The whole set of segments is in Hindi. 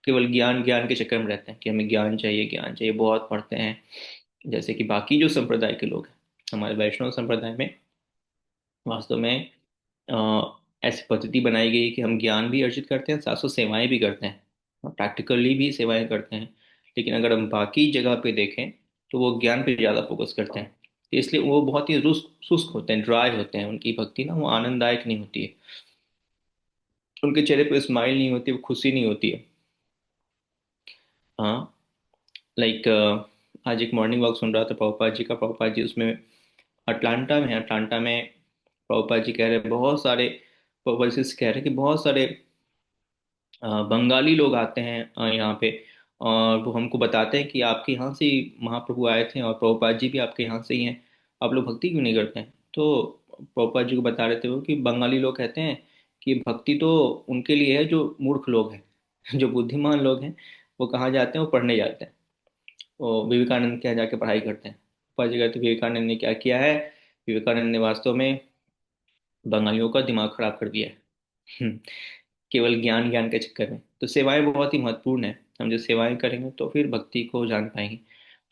केवल ज्ञान ज्ञान के चक्कर में रहते हैं कि हमें ज्ञान चाहिए, बहुत पढ़ते हैं। जैसे कि बाकी जो संप्रदाय के लोग हैं, हमारे वैष्णव संप्रदाय में वास्तव में ऐसी पद्धति बनाई गई है कि हम ज्ञान भी अर्जित करते हैं, साथ साथ सेवाएं भी करते हैं, प्रैक्टिकली भी सेवाएं करते हैं। लेकिन अगर हम बाकी जगह पे देखें तो वो ज्ञान पे ज़्यादा फोकस करते हैं, तो इसलिए वो बहुत ही रुष्ट शुष्क होते हैं, ड्राई होते हैं। उनकी भक्ति ना वो आनंददायक नहीं होती है, उनके चेहरे पे स्माइल नहीं होती, वो खुशी नहीं होती है। हाँ, लाइक आज एक मॉर्निंग वॉक सुन रहा था प्रभुपाद जी का। प्रभुपाद जी उसमें अटलांटा में है, अटलांटा में प्रभुपाद जी कह रहे हैं बहुत सारे, प्रभुपाद जी कह रहे हैं कि बहुत सारे बंगाली लोग आते हैं यहाँ पे, और वो हमको बताते हैं कि आपके यहाँ से ही महाप्रभु आए थे और प्रभुपाद जी भी आपके यहाँ से ही हैं, आप लोग भक्ति क्यों नहीं करते हैं? तो प्रभुपाद जी को बता रहे थे वो कि बंगाली लोग कहते हैं कि भक्ति तो उनके लिए है जो मूर्ख लोग हैं। जो बुद्धिमान लोग हैं वो कहाँ जाते हैं? वो पढ़ने जाते हैं, वो विवेकानंद के यहाँ जाके पढ़ाई करते हैं। प्रभुपाद जी कहते हैं विवेकानंद ने क्या किया है? विवेकानंद ने वास्तव में बंगालियों का दिमाग खराब कर दिया है। केवल ज्ञान ज्ञान के चक्कर में। तो सेवाएं बहुत ही महत्वपूर्ण है, हम जो सेवाएं करेंगे तो फिर भक्ति को जान पाएंगे।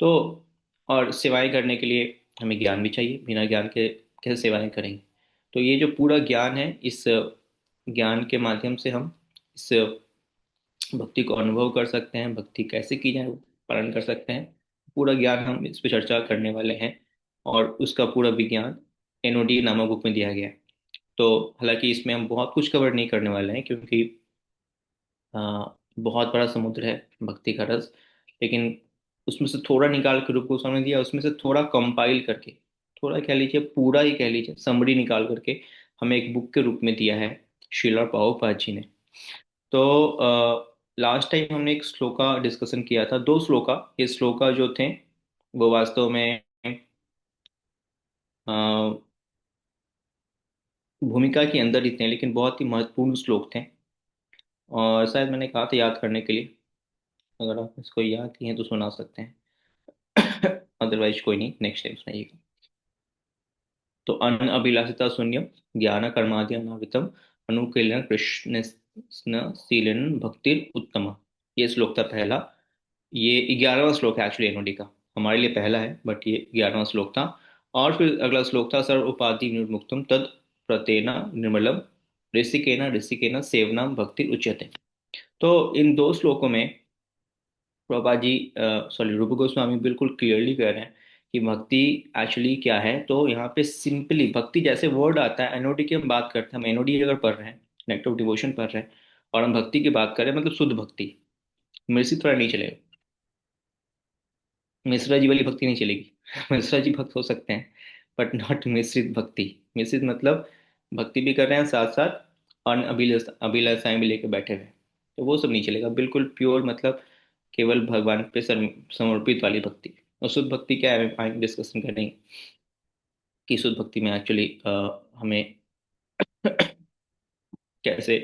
तो और सेवाएं करने के लिए हमें ज्ञान भी चाहिए, बिना ज्ञान के कैसे सेवाएं करेंगे? तो ये जो पूरा ज्ञान है, इस ज्ञान के माध्यम से हम इस भक्ति को अनुभव कर सकते हैं, भक्ति कैसे की जाए वो पालन कर सकते हैं। पूरा ज्ञान हम इस पे चर्चा करने वाले हैं, और उसका पूरा विज्ञान एनओडी नामक बुक में दिया गया है। तो हालांकि इसमें हम बहुत कुछ कवर नहीं करने वाले हैं, क्योंकि बहुत बड़ा समुद्र है भक्ति का रस। लेकिन उसमें से थोड़ा निकाल के रूप गोस्वामी ने दिया, उसमें से थोड़ा कंपाइल करके, थोड़ा कह लीजिए पूरा ही कह लीजिए समरी निकाल करके हमें एक बुक के रूप में दिया है श्रीला प्रभुपाद जी ने। तो लास्ट टाइम हमने एक श्लोका डिस्कशन किया था, दो श्लोका। ये श्लोका जो थे वो वास्तव में अ, भूमिका के अंदर ही थे, लेकिन बहुत ही महत्वपूर्ण श्लोक थे। और शायद मैंने कहा था याद करने के लिए, अगर आप इसको याद किए हैं तो सुना सकते हैं। अदरवाइज कोई नहीं, नेक्स्ट टाइम सुनाइएगा। तो अन अभिलाषिता शून्यम, ज्ञान कर्मादि अनावितम, अनुकीलन कृष्ण शीलन भक्तिर उत्तम। ये श्लोक था पहला। ये 11वां श्लोक है एक्चुअली एनओडी का, हमारे लिए पहला है बट ये 11वां श्लोक था। और फिर अगला श्लोक था सर्व उपाधि विमुक्तम तद प्रतेना निर्मलम, ऋषिकेना ऋषिकेना सेवनाम भक्ति उच्यते। तो इन दो श्लोकों में प्रभुपाद जी, सॉरी, रूप गोस्वामी बिल्कुल क्लियरली कह रहे हैं कि भक्ति एक्चुअली क्या है। तो यहाँ पे सिंपली भक्ति जैसे वर्ड आता है, एनओडी की हम बात करते हैं, हम एनओडी अगर पढ़ रहे हैं, नेक्स्ट ऑफ डिवोशन पढ़ रहे हैं, और हम भक्ति की बात करें मतलब शुद्ध भक्ति, मिश्रित थोड़ा नहीं चलेगा। मिश्रा जी वाली भक्ति नहीं चलेगी। मिश्रा जी भक्त हो सकते हैं बट नॉट मिश्रित भक्ति। मिश्रित मतलब भक्ति भी कर रहे हैं साथ साथ और अभिलाषाएं भी लेके बैठे हुए हैं, तो वो सब नहीं चलेगा। बिल्कुल प्योर मतलब केवल भगवान पे समर्पित वाली भक्ति। और शुद्ध भक्ति क्या है, आगे डिस्कशन करेंगे कि शुद्ध भक्ति में एक्चुअली हमें कैसे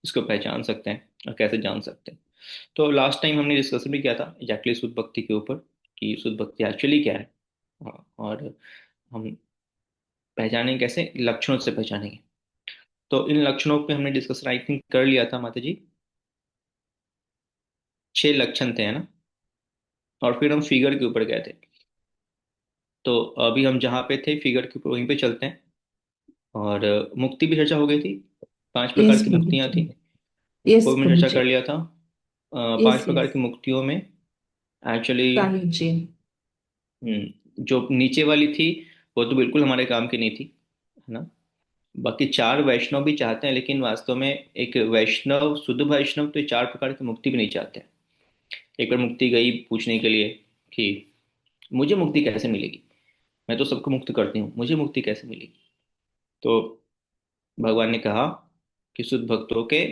इसको पहचान सकते हैं और कैसे जान सकते हैं। तो लास्ट टाइम हमने डिस्कशन भी किया था एग्जैक्टली शुद्ध भक्ति के ऊपर कि शुद्ध भक्ति एक्चुअली क्या है। और हम पहचानेंगे कैसे, लक्षणों से पहचानेंगे। तो इन लक्षणों पे हमने डिस्कशन आई थिंक कर लिया था माता जी, 6 लक्षण थे है ना। और फिर हम फिगर के ऊपर गए थे। तो अभी हम जहाँ पे थे फिगर के ऊपर वहीं पे चलते हैं। और मुक्ति भी चर्चा हो गई थी, 5 प्रकार यस की प्रभु मुक्तियाँ जी। थी, यस वो भी प्रभु चर्चा कर जी। लिया था। पांच यस प्रकार यस। की मुक्तियों में एक्चुअली सानू जी। जो नीचे वाली थी वो तो बिल्कुल हमारे काम की नहीं थी, है ना। बाकी 4 वैष्णव भी चाहते हैं, लेकिन वास्तव में एक वैष्णव, शुद्ध वैष्णव तो ये 4 प्रकार की मुक्ति भी नहीं चाहते। एक बार मुक्ति गई पूछने के लिए कि मुझे मुक्ति कैसे मिलेगी, मैं तो सबको मुक्त करती हूँ, मुझे मुक्ति कैसे मिलेगी? तो भगवान ने कहा कि शुद्ध भक्तों के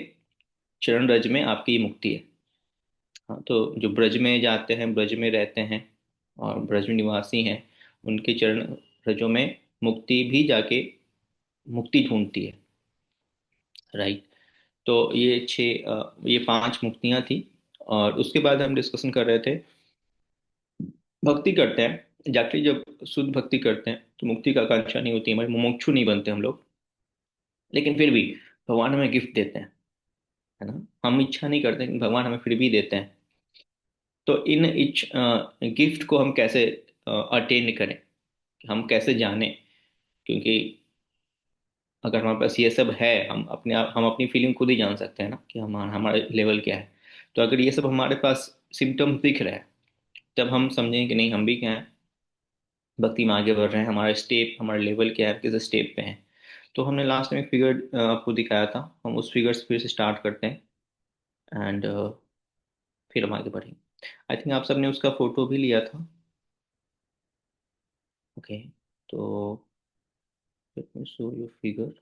चरण रज में आपकी ये मुक्ति है। हाँ, तो जो ब्रज में जाते हैं, ब्रज में रहते हैं और ब्रज में निवासी हैं, उनके चरण रजों में मुक्ति भी जाके मुक्ति ढूंढती है। राइट। तो ये 5 मुक्तियां थी। और उसके बाद हम डिस्कशन कर रहे थे, भक्ति करते हैं जाके, जब शुद्ध भक्ति करते हैं तो मुक्ति का आकांक्षा नहीं होती, हमारे मुमुक्षु नहीं बनते हम लोग। लेकिन फिर भी भगवान हमें गिफ्ट देते हैं, है ना। हम इच्छा नहीं करते, लेकिन भगवान हमें फिर भी देते हैं। तो इन गिफ्ट को हम कैसे अटेंड करें, हम कैसे जाने, क्योंकि अगर हमारे पास ये सब है, हम अपनी फीलिंग खुद ही जान सकते हैं ना कि हमारा हमारा लेवल क्या है। तो अगर ये सब हमारे पास सिम्टम्स दिख रहे हैं, तब हम समझें कि नहीं, हम भी क्या है, भक्ति में आगे बढ़ रहे हैं, हमारा स्टेप, हमारा लेवल क्या है, किस स्टेप पे है। तो हमने लास्ट में एक फिगर आपको दिखाया था, हम उस फिगर से फिर से स्टार्ट करते हैं। एंड फिर हम आगे बढ़ेंगे। आई थिंक आप सबने उसका फोटो भी लिया था। ओके, तो let me show you figure.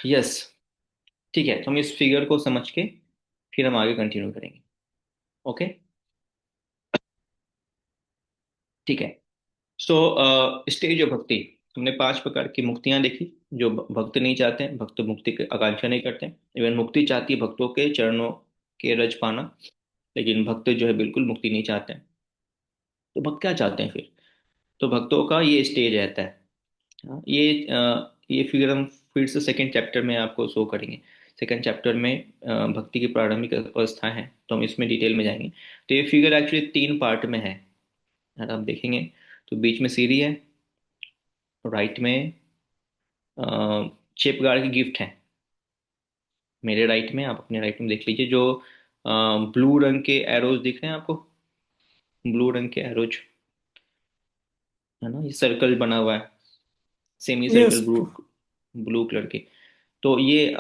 Yes, ठीक है, तो हम इस फिगर को समझ के फिर हम आगे कंटिन्यू करेंगे। ओके, ठीक है। सो स्टेज ऑफ भक्ति, हमने 5 प्रकार की मुक्तियां देखी। जो भक्त नहीं चाहते हैं, भक्त मुक्ति की आकांक्षा नहीं करते। इवन मुक्ति चाहती है भक्तों के चरणों के रज पाना, लेकिन भक्त जो है बिल्कुल मुक्ति नहीं चाहते हैं। तो भक्त क्या चाहते हैं फिर? तो भक्तों का ये स्टेज रहता है। हाँ, ये फिगर हम फिर से सेकंड चैप्टर में आपको शो करेंगे। सेकंड चैप्टर में भक्ति की प्रारंभिक अवस्था है, तो हम इसमें डिटेल में जाएंगे। तो ये फिगर एक्चुअली 3 पार्ट में है। अगर आप देखेंगे तो बीच में सीढ़ी है, राइट में 6 प्रकार के गिफ्ट हैं। मेरे राइट में, आप अपने राइट में देख लीजिए, जो ब्लू रंग के एरोज दिख रहे हैं आपको, ब्लू रंग के एरोज, है ना, ये सर्कल बना हुआ है, semi yes. Circle blue, blue colour के। तो ये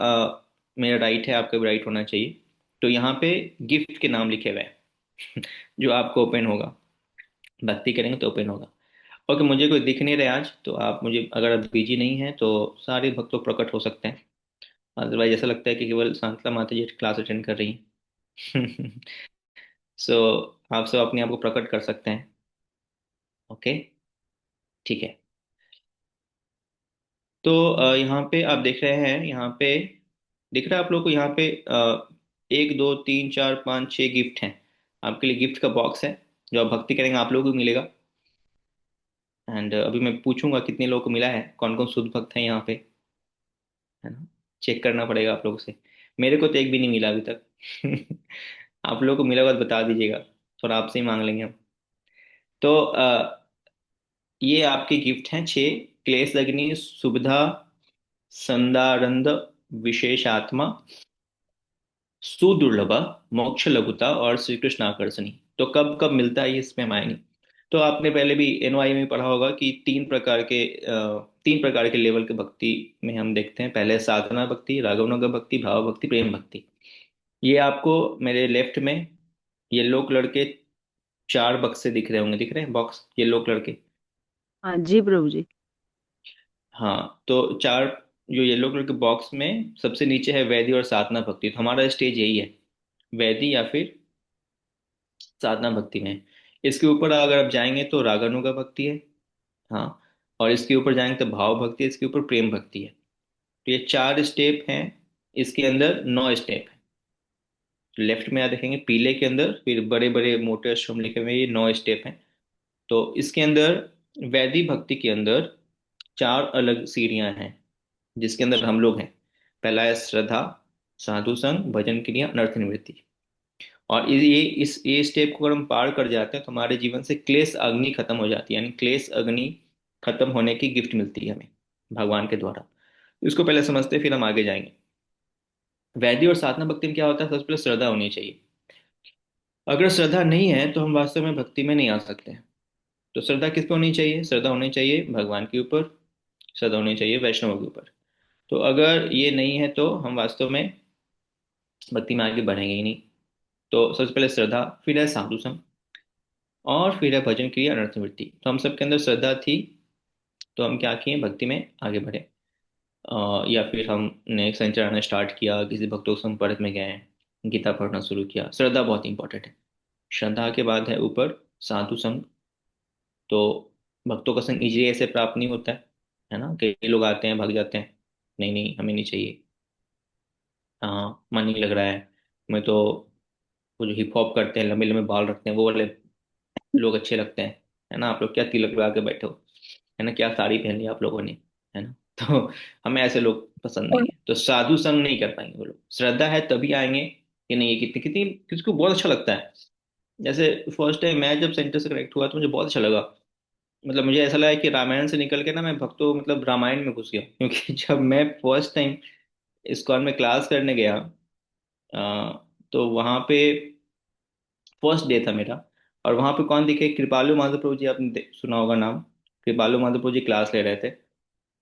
मेरा राइट है, आपका भी राइट होना चाहिए। तो यहाँ पे गिफ्ट के नाम लिखे हुए हैं जो आपको ओपन होगा, भक्ति करेंगे तो ओपन होगा। ओके, मुझे कोई दिख नहीं रहा आज, तो आप मुझे, अगर आप बिजी नहीं हैं तो सारे भक्त लोग प्रकट हो सकते हैं। अदरवाइज ऐसा लगता है कि केवल शांतला माता जी क्लास अटेंड कर रही हैं सो आप सब अपने आप को प्रकट कर सकते हैं। ओके, ठीक है। तो यहाँ पे आप देख रहे हैं, यहाँ पे दिख रहा है आप लोग को, यहाँ पे 1 2 3 4 5 6 गिफ्ट हैं। आपके लिए गिफ्ट का बॉक्स है, जो आप भक्ति करेंगे आप लोगों को मिलेगा। एंड अभी मैं पूछूंगा कितने लोगों को मिला है, कौन कौन शुद्ध भक्त है यहाँ पे, है ना। चेक करना पड़ेगा आप लोगों से। मेरे को तो एक भी नहीं मिला अभी तक आप लोगों को मिला होगा तो बता दीजिएगा, थोड़ा आपसे ही मांग लेंगे हम। तो ये आपके गिफ्ट हैं 6। क्लेश अग्नि, सुविधा, संदारंद, विशेषात्मा, सुदुर्लभा, मोक्ष लघुता और श्री कृष्ण आकर्षणी। तो कब कब मिलता है ये, इसमें हम आएंगे। तो आपने पहले भी एनवाई में पढ़ा होगा कि 3 प्रकार के लेवल के भक्ति में हम देखते हैं। पहले साधना भक्ति, राघवनुग भक्ति, भाव भक्ति, प्रेम भक्ति। ये आपको मेरे लेफ्ट में येलो कलर के 4 बक्से दिख रहे होंगे, दिख रहे हैं बॉक्स येलो कलर के? हाँ जी प्रभु जी। हाँ, तो चार, जो येलो कलर के बॉक्स में सबसे नीचे है वैदिक और साधना भक्ति। तो हमारा स्टेज यही है, वैदिक या फिर साधना भक्ति में। इसके ऊपर अगर आप जाएंगे तो रागानुगा भक्ति है। हाँ, और इसके ऊपर जाएंगे तो भाव भक्ति है, इसके ऊपर प्रेम भक्ति है। तो ये 4 स्टेप हैं, इसके अंदर 9 स्टेप हैं। लेफ्ट में आप देखेंगे पीले के अंदर फिर बड़े बड़े मोटे अक्षरों में लिखे हुए ये 9 स्टेप हैं। तो इसके अंदर वैदिक भक्ति के अंदर 4 अलग सीढ़ियां हैं, जिसके अंदर हम लोग हैं। पहला है श्रद्धा, साधु संग, भजन क्रिया, अनर्थ निवृत्ति। और ये स्टेप को अगर हम पार कर जाते हैं तो हमारे जीवन से क्लेश अग्नि खत्म हो जाती है, यानी क्लेश अग्नि खत्म होने की गिफ्ट मिलती है हमें भगवान के द्वारा। इसको पहले समझते हैं, फिर हम आगे जाएंगे। वैदिक और साधना भक्ति में क्या होता है, सबसे पहले श्रद्धा होनी चाहिए। अगर श्रद्धा नहीं है तो हम वास्तव में भक्ति में नहीं आ सकते हैं। तो श्रद्धा किस पे होनी चाहिए? श्रद्धा होनी चाहिए भगवान के ऊपर, श्रद्धा होनी चाहिए वैष्णव के ऊपर। तो अगर ये नहीं है तो हम वास्तव में भक्ति में आगे बढ़ेंगे ही नहीं। तो सबसे पहले श्रद्धा, फिर है साधु संग, और फिर है भजन क्रिया, अनर्थ निवृत्ति। तो हम सबके अंदर श्रद्धा थी, तो हम क्या किए, भक्ति में आगे बढ़े। या फिर हमने संचरण स्टार्ट किया, किसी भक्तों के संपर्क में गए, गीता पढ़ना शुरू किया। श्रद्धा बहुत इंपॉर्टेंट है। श्रद्धा के बाद है ऊपर साधु संग। तो भक्तों का संग इजीली ऐसे प्राप्त नहीं होता है ना। कई लोग आते हैं भाग जाते हैं, नहीं नहीं हमें नहीं चाहिए, हाँ मन नहीं लग रहा है। मैं तो, वो जो हिप हॉप करते हैं, लंबे लंबे बाल रखते हैं, वो वाले लोग अच्छे लगते हैं, है ना। आप लोग क्या तिलक लगा के बैठे हो, है ना, क्या साड़ी पहन ली आप लोगों ने, है ना। तो हमें ऐसे लोग पसंद नहीं है, तो साधु संग नहीं कर पाएंगे वो लोग। श्रद्धा है तभी आएंगे कि नहीं, ये कितनी कितनी किसको बहुत अच्छा लगता है। जैसे फर्स्ट टाइम मैं जब सेंटर से कनेक्ट हुआ तो मुझे बहुत अच्छा लगा। मतलब मुझे ऐसा लगा कि रामायण से निकल के ना मैं भक्तों मतलब रामायण में घुस गया, क्योंकि जब मैं फर्स्ट टाइम इस्कॉन में क्लास करने गया, तो वहाँ पे फर्स्ट डे था मेरा। और वहाँ पे कौन दिखे, कृपालु माधव प्रभु जी, आपने सुना होगा नाम। कृपालु माधव प्रभु जी क्लास ले रहे थे।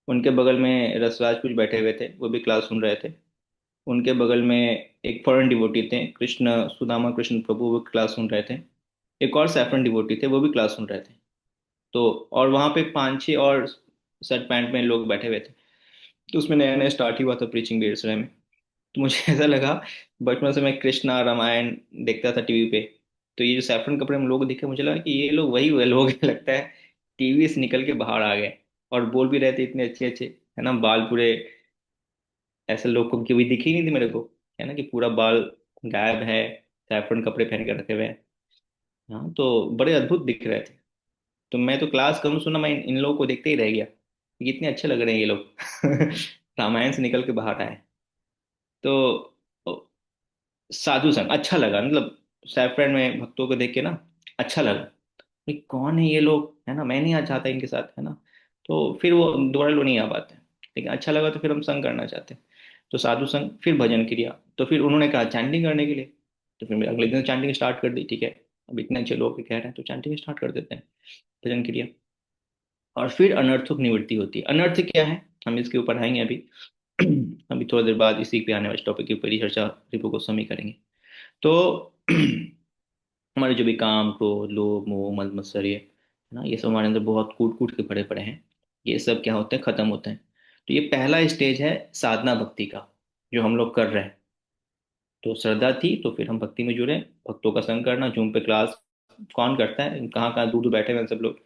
उनके बगल में रसराज कुछ बैठे हुए थे, वो भी क्लास सुन रहे थे। उनके बगल में एक फॉरेन डिवोटी थे, कृष्ण सुदामा कृष्ण प्रभु, वो क्लास सुन रहे थे। एक और सैफरन डिवोटी थे, वो भी क्लास सुन रहे थे। तो और वहाँ पे पांच छह और शर्ट पैंट में लोग बैठे हुए थे। तो उसमें नया नया स्टार्ट ही हुआ था प्रीचिंग बेसरय में। तो मुझे ऐसा लगा, बचपन से मैं कृष्णा रामायण देखता था टीवी पे। तो ये जो सैफरन कपड़े में लोग दिखे, मुझे लगा कि ये लोग वही हुए लोग लगता है टीवी से निकल के बाहर आ गए। और बोल भी रहे थे इतने अच्छे अच्छे, है ना, बाल पूरे। ऐसे लोग को कभी दिखे ही नहीं थे मेरे को, है ना, कि पूरा बाल गायब है, सैफरन कपड़े पहन के रखे हुए हैं। हाँ, तो बड़े अद्भुत दिख रहे थे। तो मैं तो क्लास कम सुना, मैं इन लोगों को देखते ही रह गया कि इतने अच्छे लग रहे हैं ये लोग। रामायण से निकल के बाहर आए। तो साधु संग अच्छा लगा, मतलब सैफरन में भक्तों को देख के ना अच्छा लगा। भाई कौन है ये लोग, है ना, मैं नहीं आ चाहता इनके साथ, है ना। तो फिर वो दोबारा लोग नहीं आ पाते, लेकिन अच्छा लगा तो फिर हम संग करना चाहते हैं। तो साधु संग, फिर भजन क्रिया। तो फिर उन्होंने कहा चैंटिंग करने के लिए। तो फिर मैं अगले दिन चैंटिंग स्टार्ट कर दी, ठीक है, अब इतने अच्छे लोग कह रहे हैं तो चैंटिंग स्टार्ट कर देते हैं, भजन क्रिया। और फिर अनर्थक निवृत्ति होती है। अनर्थ क्या है, हम इसके ऊपर आएंगे अभी। अभी थोड़ी देर बाद इसी पे आने वाले टॉपिक के ऊपर ही चर्चा रिपु गोस्वामी करेंगे। तो हमारे जो भी काम क्रोध लोभ मोह मद मत्सर्य है ना, ये सब हमारे अंदर बहुत कूट कूट के पड़े पड़े हैं। ये सब क्या होते हैं, खत्म होते हैं। तो ये पहला स्टेज है साधना भक्ति का, जो हम लोग कर रहे हैं। तो श्रद्धा थी तो फिर हम भक्ति में जुड़े, भक्तों का संग करना। जूम पे क्लास कौन करता है, कहाँ कहाँ दूर दूर बैठे हुए हैं सब लोग।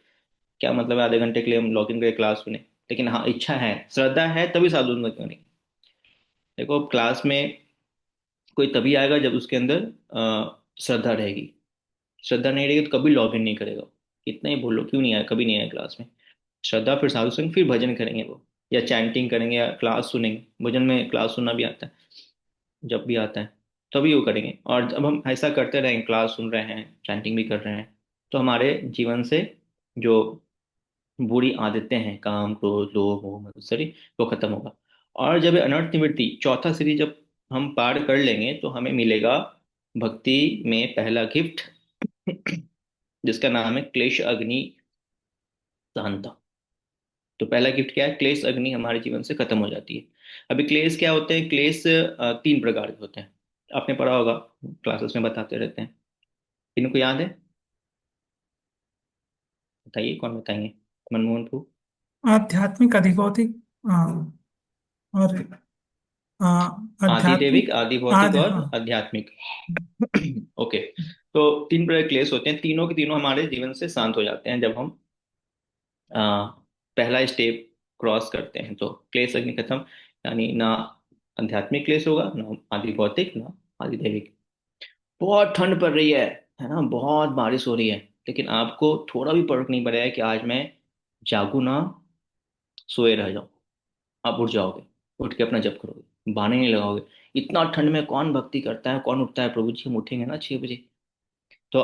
क्या मतलब है आधे घंटे के लिए हम लॉग इन करके क्लास सुने। लेकिन हाँ, इच्छा है, श्रद्धा है, तभी साधु संग क्यों नहीं। देखो क्लास में कोई तभी आएगा जब उसके अंदर श्रद्धा रहेगी। श्रद्धा नहीं रहेगी तो कभी लॉग इन नहीं करेगा। कितना ही बोलो क्यों नहीं आया, कभी नहीं आया क्लास में। श्रद्धा, फिर साधु संग, फिर भजन करेंगे वो, या चैंटिंग करेंगे या क्लास सुनेंगे। भजन में क्लास सुनना भी आता है, जब भी आता है तभी वो करेंगे। और जब हम ऐसा करते रहेंगे, क्लास सुन रहे हैं, चैंटिंग भी कर रहे हैं, तो हमारे जीवन से जो बुरी आदतें हैं, काम क्रोध लोभ मोह मत्सरी, वो खत्म होगा। और जब ये अनर्थ निवृत्ति चौथा सीढ़ी जब हम पार कर लेंगे, तो हमें मिलेगा भक्ति में पहला गिफ्ट, जिसका नाम है क्लेश अग्नि शांता। तो पहला गिफ्ट क्या है, क्लेश अग्नि हमारे जीवन से खत्म हो जाती है। अभी क्लेश क्या होते हैं, क्लेश तीन प्रकार के होते हैं। आपने पढ़ा होगा, क्लासेस में बताते रहते हैं। इनको याद है, बताइए कौन बताएंगे, मनमोहन प्रभु। आध्यात्मिक अधिभौतिक। और आदि दैविक, आध्यात्मिक। आदि भौतिक आदि, और हाँ। आध्यात्मिक। ओके। तो तीन प्रकार के क्लेश होते हैं, तीनों के तीनों हमारे जीवन से शांत हो जाते हैं जब हम आ, पहला स्टेप क्रॉस करते हैं। तो क्लेश अग्नि खत्म, यानी ना आध्यात्मिक क्लेश होगा, ना आदि भौतिक, ना आदि दैविक। बहुत ठंड पड़ रही है ना, बहुत बारिश हो रही है, लेकिन आपको थोड़ा भी फर्क नहीं पड़ेगा कि आज मैं जागू ना सोए रह जाऊं। आप उठ जाओगे, उठ के अपना जप करोगे, बहाने नहीं लगाओगे। इतना ठंड में कौन भक्ति करता है, कौन उठता है, प्रभु जी हम उठेंगे ना 6 बजे। तो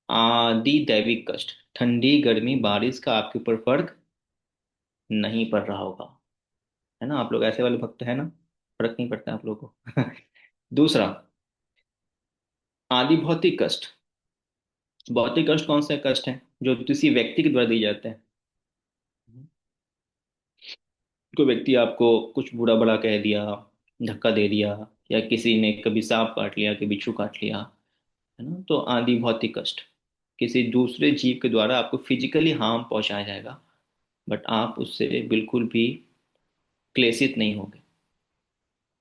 आदि दैविक कष्ट, ठंडी गर्मी बारिश का आपके ऊपर फर्क नहीं पड़ रहा होगा, है ना। आप लोग ऐसे वाले भक्त है ना, फर्क नहीं पड़ता आप लोगों को। दूसरा, आदि भौतिक कष्ट। भौतिक कष्ट कौन से कष्ट हैं, जो किसी व्यक्ति के द्वारा दिए जाते हैं। कोई व्यक्ति आपको कुछ बुरा भला कह दिया, धक्का दे दिया, या किसी ने कभी सांप काट लिया, कभी बिच्छू काट लिया, है ना, तो आदि भौतिक कष्ट। किसी दूसरे जीव के द्वारा आपको फिजिकली हार्म पहुंचाया जाएगा, बट आप उससे बिल्कुल भी क्लेशित नहीं होंगे,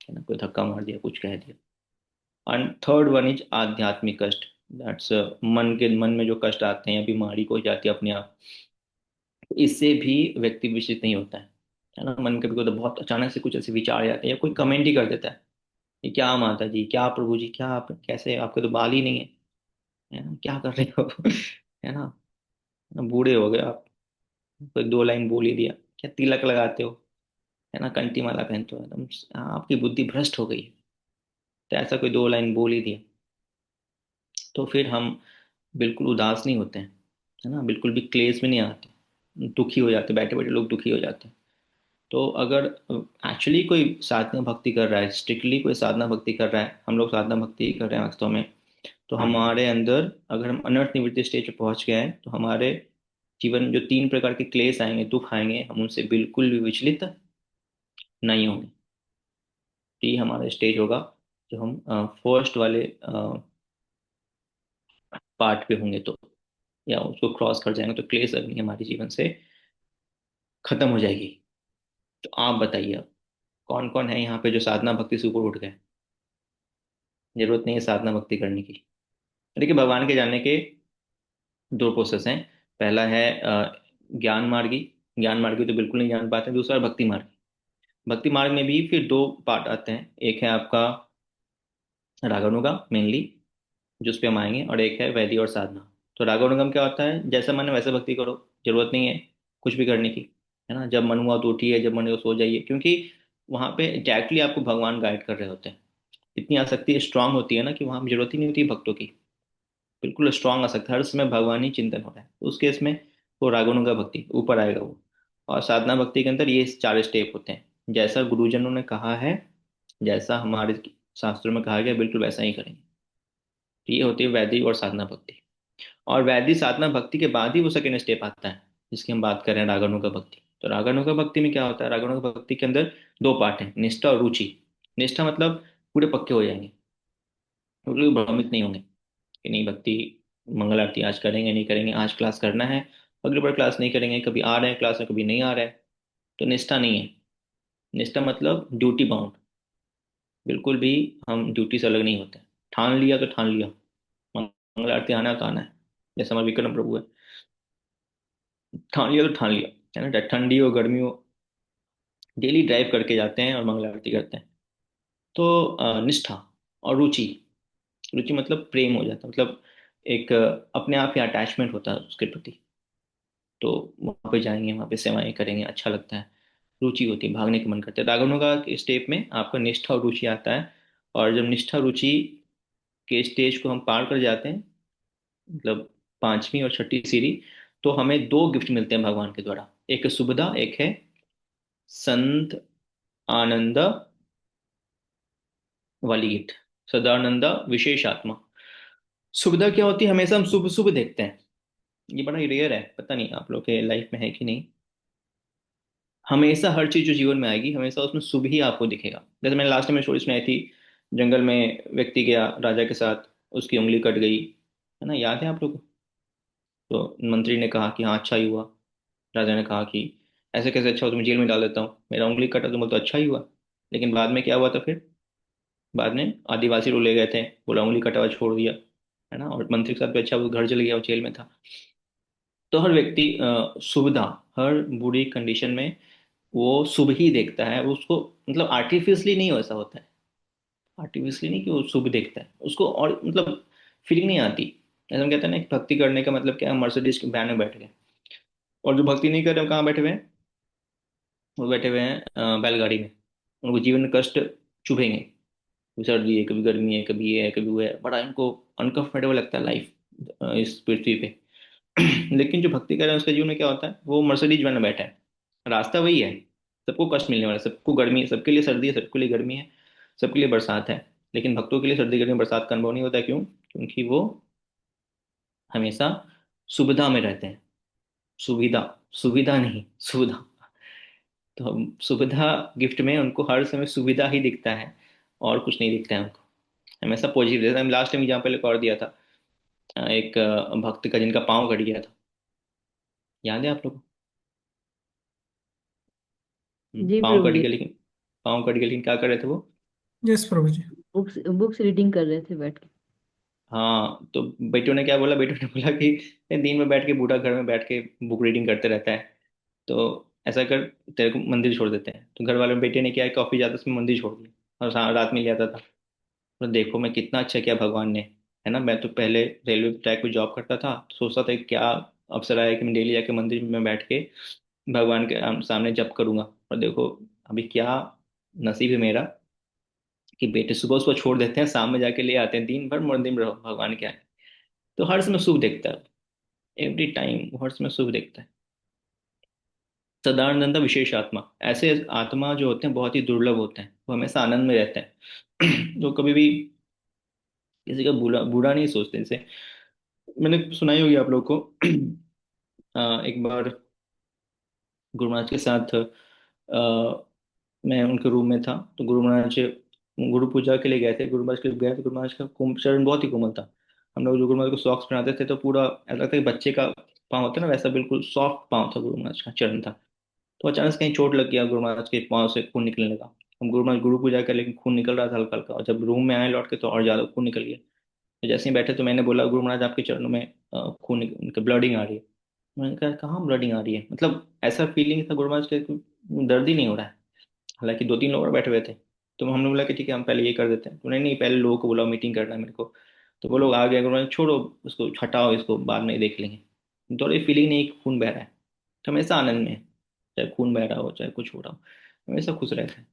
है ना। कोई धक्का मार दिया, कुछ कह दिया। एंड थर्ड वन इज आध्यात्मिक कष्ट। दैट्स मन में जो कष्ट आते हैं, बीमारी को हो जाती है अपने आप, इससे भी व्यक्ति विचलित नहीं होता है ना। मन कभी कभी तो बहुत अचानक से कुछ ऐसे विचार आ जाते हैं, या कोई कमेंट ही कर देता है, ये क्या माता जी, क्या प्रभु जी, क्या आप कैसे, आपके तो बाल ही नहीं है ना, क्या कर रहे हो। है ना, बूढ़े हो गए आप, कोई दो लाइन बोल ही दिया, क्या तिलक लगाते हो, है ना, कंठी माला पहनते हो एकदम, आपकी बुद्धि भ्रष्ट हो गई है। तो ऐसा कोई दो लाइन बोल ही दिया, तो फिर हम बिल्कुल उदास नहीं होते हैं, है ना, बिल्कुल भी क्लेश में नहीं आते, दुखी हो जाते, बैठे बैठे लोग दुखी हो जाते हैं। तो अगर एक्चुअली कोई साधना भक्ति कर रहा है, स्ट्रिक्टली कोई साधना भक्ति कर रहा है, हम लोग साधना भक्ति ही कर रहे हैं वास्तव में, तो हमारे अंदर अगर हम अनर्थ निवृत्ति स्टेज पे पहुंच गए हैं, तो हमारे जीवन जो तीन प्रकार के क्लेश आएंगे, दुख आएंगे, हम उनसे बिल्कुल भी विचलित नहीं होंगे। तो ये हमारा स्टेज होगा जो हम फर्स्ट वाले पार्ट पे होंगे, तो या उसको क्रॉस कर जाएंगे, तो क्लेश अग्नि हमारे जीवन से खत्म हो जाएगी। तो आप बताइए अब, कौन कौन है यहाँ पे जो साधना भक्ति से ऊपर उठ गए? जरूरत नहीं है साधना भक्ति करने की। देखिए, भगवान के जानने के दो प्रोसेस हैं। पहला है ज्ञान मार्गी। ज्ञान मार्गी तो बिल्कुल नहीं जान पाते। दूसरा है भक्ति मार्ग। भक्ति मार्ग में भी फिर दो पार्ट आते हैं, एक है आपका रागानुगा मेनली, जिस पे हम आएंगे, और एक है वैदिक और साधना। तो रागानुगम क्या होता है? जैसा मन है वैसे भक्ति करो, जरूरत नहीं है कुछ भी करने की, है ना। जब मन हुआ तो उठिए, जब मन हुआ तो सो जाइए, क्योंकि वहां पे डायरेक्टली आपको भगवान गाइड कर रहे होते हैं। इतनी आसक्ति स्ट्रांग होती है ना कि वहां जरूरत ही नहीं होती भक्तों की। बिल्कुल स्ट्रांग आसक्ति, हर समय भगवान ही चिंतन हो रहा है, तो उस केस में वो रागानुगा भक्ति ऊपर आएगा वो। और साधना भक्ति के अंदर ये चार स्टेप होते हैं, जैसा गुरुजनों ने कहा है, जैसा हमारे शास्त्रों में कहा गया, बिल्कुल वैसा ही करेंगे। तो ये होती है वैदिक और साधना भक्ति। और वैदिक साधना भक्ति के बाद ही वो सेकेंड स्टेप आता है, जिसकी हम बात कर रहे हैं, रागानुगा भक्ति। तो रागानुगा भक्ति में क्या होता है? रागानुगा भक्ति के अंदर दो पार्ट हैं, निष्ठा और रुचि। निष्ठा मतलब पूरे पक्के हो जाएंगे, बिल्कुल भ्रमित नहीं होंगे कि नहीं भक्ति, मंगल आरती आज करेंगे नहीं करेंगे, आज क्लास करना है, अगली बार क्लास नहीं करेंगे, कभी आ रहे हैं क्लास में कभी नहीं आ रहे हैं। तो निष्ठा नहीं है। निष्ठा मतलब ड्यूटी बाउंड, बिल्कुल भी हम ड्यूटी से अलग नहीं होते। ठान लिया तो ठान लिया, मंगल आरती आना है तो आना है, जैसे हमारे विक्रम प्रभु है, ठान लिया तो ठान लिया, है ना, चाहे ठंडी हो गर्मी हो, डेली ड्राइव करके जाते हैं और मंगल आरती करते हैं। तो निष्ठा और रुचि। रुचि मतलब प्रेम हो जाता है, मतलब एक अपने आप ही अटैचमेंट होता है उसके प्रति। तो वहां पे जाएंगे, वहां पे सेवाएं करेंगे, अच्छा लगता है, रुचि होती है, भागने का मन करता है। रागवणों का स्टेप में आपका निष्ठा और रुचि आता है। और जब निष्ठा रुचि के स्टेज को हम पार कर जाते हैं, मतलब पांचवी और छठी सीढ़ी, तो हमें दो गिफ्ट मिलते हैं भगवान के द्वारा। एक है सुबदा, एक है संत आनंद वाली गिफ्ट, सदानंदा विशेष आत्मा। सुविधा क्या होती है? हमेशा हम शुभ शुभ देखते हैं। ये बड़ा ही रेयर है, पता नहीं आप लोग के लाइफ में है कि नहीं। हमेशा हर चीज जो जीवन में आएगी, हमेशा उसमें शुभ ही आपको दिखेगा। जैसे मैंने लास्ट में स्टोरी सुनाई थी, जंगल में व्यक्ति गया राजा के साथ, उसकी उंगली कट गई, है ना, याद है आप लोग को? तो मंत्री ने कहा कि हाँ अच्छा ही हुआ। राजा ने कहा कि ऐसे कैसे अच्छा हो, तुम्हें जेल में डाल देता हूँ, मेरा उंगली कटा, तुम बोलते हो अच्छा ही हुआ। लेकिन बाद में क्या हुआ था फिर? बाद में आदिवासी लोग ले गए थे, बोला उंगली कटा हुआ छोड़ दिया, है ना, और मंत्री के साथ भी अच्छा, वो घर चले गया, वो जेल में था। तो हर व्यक्ति सुविधा, हर बुरी कंडीशन में वो शुभ ही देखता है उसको, मतलब आर्टिफिशियली नहीं वैसा होता है। आर्टिफिशियली नहीं कि वो शुभ देखता है उसको, और मतलब फीलिंग नहीं आती। जैसे हम कहते हैं ना कि भक्ति करने का मतलब क्या है, मर्सिडीज के वैन में बैठ गए। और जो भक्ति नहीं कर रहे, वो कहाँ बैठे हुए हैं? वो बैठे हुए हैं बैलगाड़ी में। उनको जीवन में कष्ट चुभेंगे, कभी सर्दी है, कभी गर्मी है, कभी ये है, कभी वो है, बड़ा इनको अनकंफर्टेबल लगता है लाइफ इस पृथ्वी पे। लेकिन जो भक्ति कर रहे हैं उसके जीवन में क्या होता है? वो मर्सिडीज वैन में बैठा है, रास्ता वही है, सबको कष्ट मिलने वाला है, सबको गर्मी, सबके लिए सर्दी है, सबके लिए गर्मी है, सबके लिए बरसात है। लेकिन भक्तों के लिए सर्दी गर्मी बरसात का अनुभव नहीं होता। क्यों? क्योंकि वो हमेशा सुविधा में रहते हैं। सुविधा, सुविधा नहीं, सुविधा। तो हम सुविधा गिफ्ट में उनको हर समय सुविधा ही दिखता है, और कुछ नहीं दिखता है उनको। हमेशा पॉजिटिव, जैसे हम लास्ट टाइम एग्जाम्पल एक और दिया था, एक भक्त का जिनका पाँव कट गया था, याद है आप लोग? जी पाँव प्रभु कट जी। गया, लेकिन पाँव कट गया लेकिन क्या कर रहे थे वो? यस प्रभु जी। बुक्स बुक्स रीडिंग कर रहे थे बैठ के। हाँ, तो बेटों ने क्या बोला? बेटों ने बोला कि "ये दिन में बैठ के बूढ़ा घर में बैठ के बुक रीडिंग करते रहता है, तो ऐसा कर, तेरे को मंदिर छोड़ देते हैं।" तो घर वाले बेटे ने क्या है, कॉफी जाता उसमें मंदिर छोड़ दिया, और रात में ले आता था। तो देखो मैं कितना अच्छा किया भगवान ने, है ना। मैं तो पहले रेलवे ट्रैक पे जॉब करता था, तो सोचता था कि क्या अवसर आया कि मैं डेली जाके मंदिर में बैठ के भगवान के सामने जप करूंगा। और देखो अभी क्या नसीब है मेरा कि बेटे सुबह सुबह छोड़ देते हैं, शाम में जाके ले आते हैं, दिन भर मंदिर में रहो, भगवान क्या है। तो हर समय शुभ देखता है, एवरी टाइम वो हर समय शुभ देखता है। सदानंद विशेष आत्मा, ऐसे आत्मा जो होते हैं बहुत ही दुर्लभ होते हैं, वो हमेशा आनंद में रहते हैं। तो कभी भी किसी का बुरा बुरा नहीं सोचते। जैसे मैंने सुनाई होगी आप लोग को। एक बार गुरु महाराज के साथ मैं उनके रूम में था, तो गुरु महाराज गुरु पूजा के लिए गए थे, गुरु महाराज के लिए गए तो गुरु महाराज का चरण बहुत ही कोमल था। हम लोग जो गुरु महाराज को सॉक्स पहनाते थे तो पूरा ऐसा लगता है कि बच्चे का पाँव होता है ना, वैसा बिल्कुल सॉफ्ट पाँव था, गुरु महाराज का चरण था। तो अचानक से कहीं चोट लग गया, गुरु महाराज के पाँव से खून निकलने लगा। हम गुरु महाराज गुरु पूजा कर, लेकिन खून निकल रहा था हल्का हल्का, और जब रूम में आए लौट के तो और ज्यादा खून निकल गया। तो जैसे ही बैठे तो मैंने बोला, गुरु महाराज आपके चरणों में खून उनके ब्लडिंग आ रही है। मैंने कहा कहाँ ब्लडिंग आ रही है, मतलब ऐसा फीलिंग था गुरु महाराज के दर्द ही नहीं हो रहा है। हालांकि दो तीन लोग और बैठे हुए थे। तो हमने बोला कि ठीक है हम पहले ये कर देते हैं, तो नहीं नहीं पहले लोगों को बुलाओ, मीटिंग करना है मेरे को। तो वो लोग आ गए, उन्होंने छोड़ो उसको, हटाओ इसको, बाद में देख लेंगे। तो ये फीलिंग नहीं कि खून बह रहा है। तो हमेशा आनंद में है, चाहे खून बह रहा हो चाहे कुछ हो रहा हो, हमेशा खुश रहते हैं।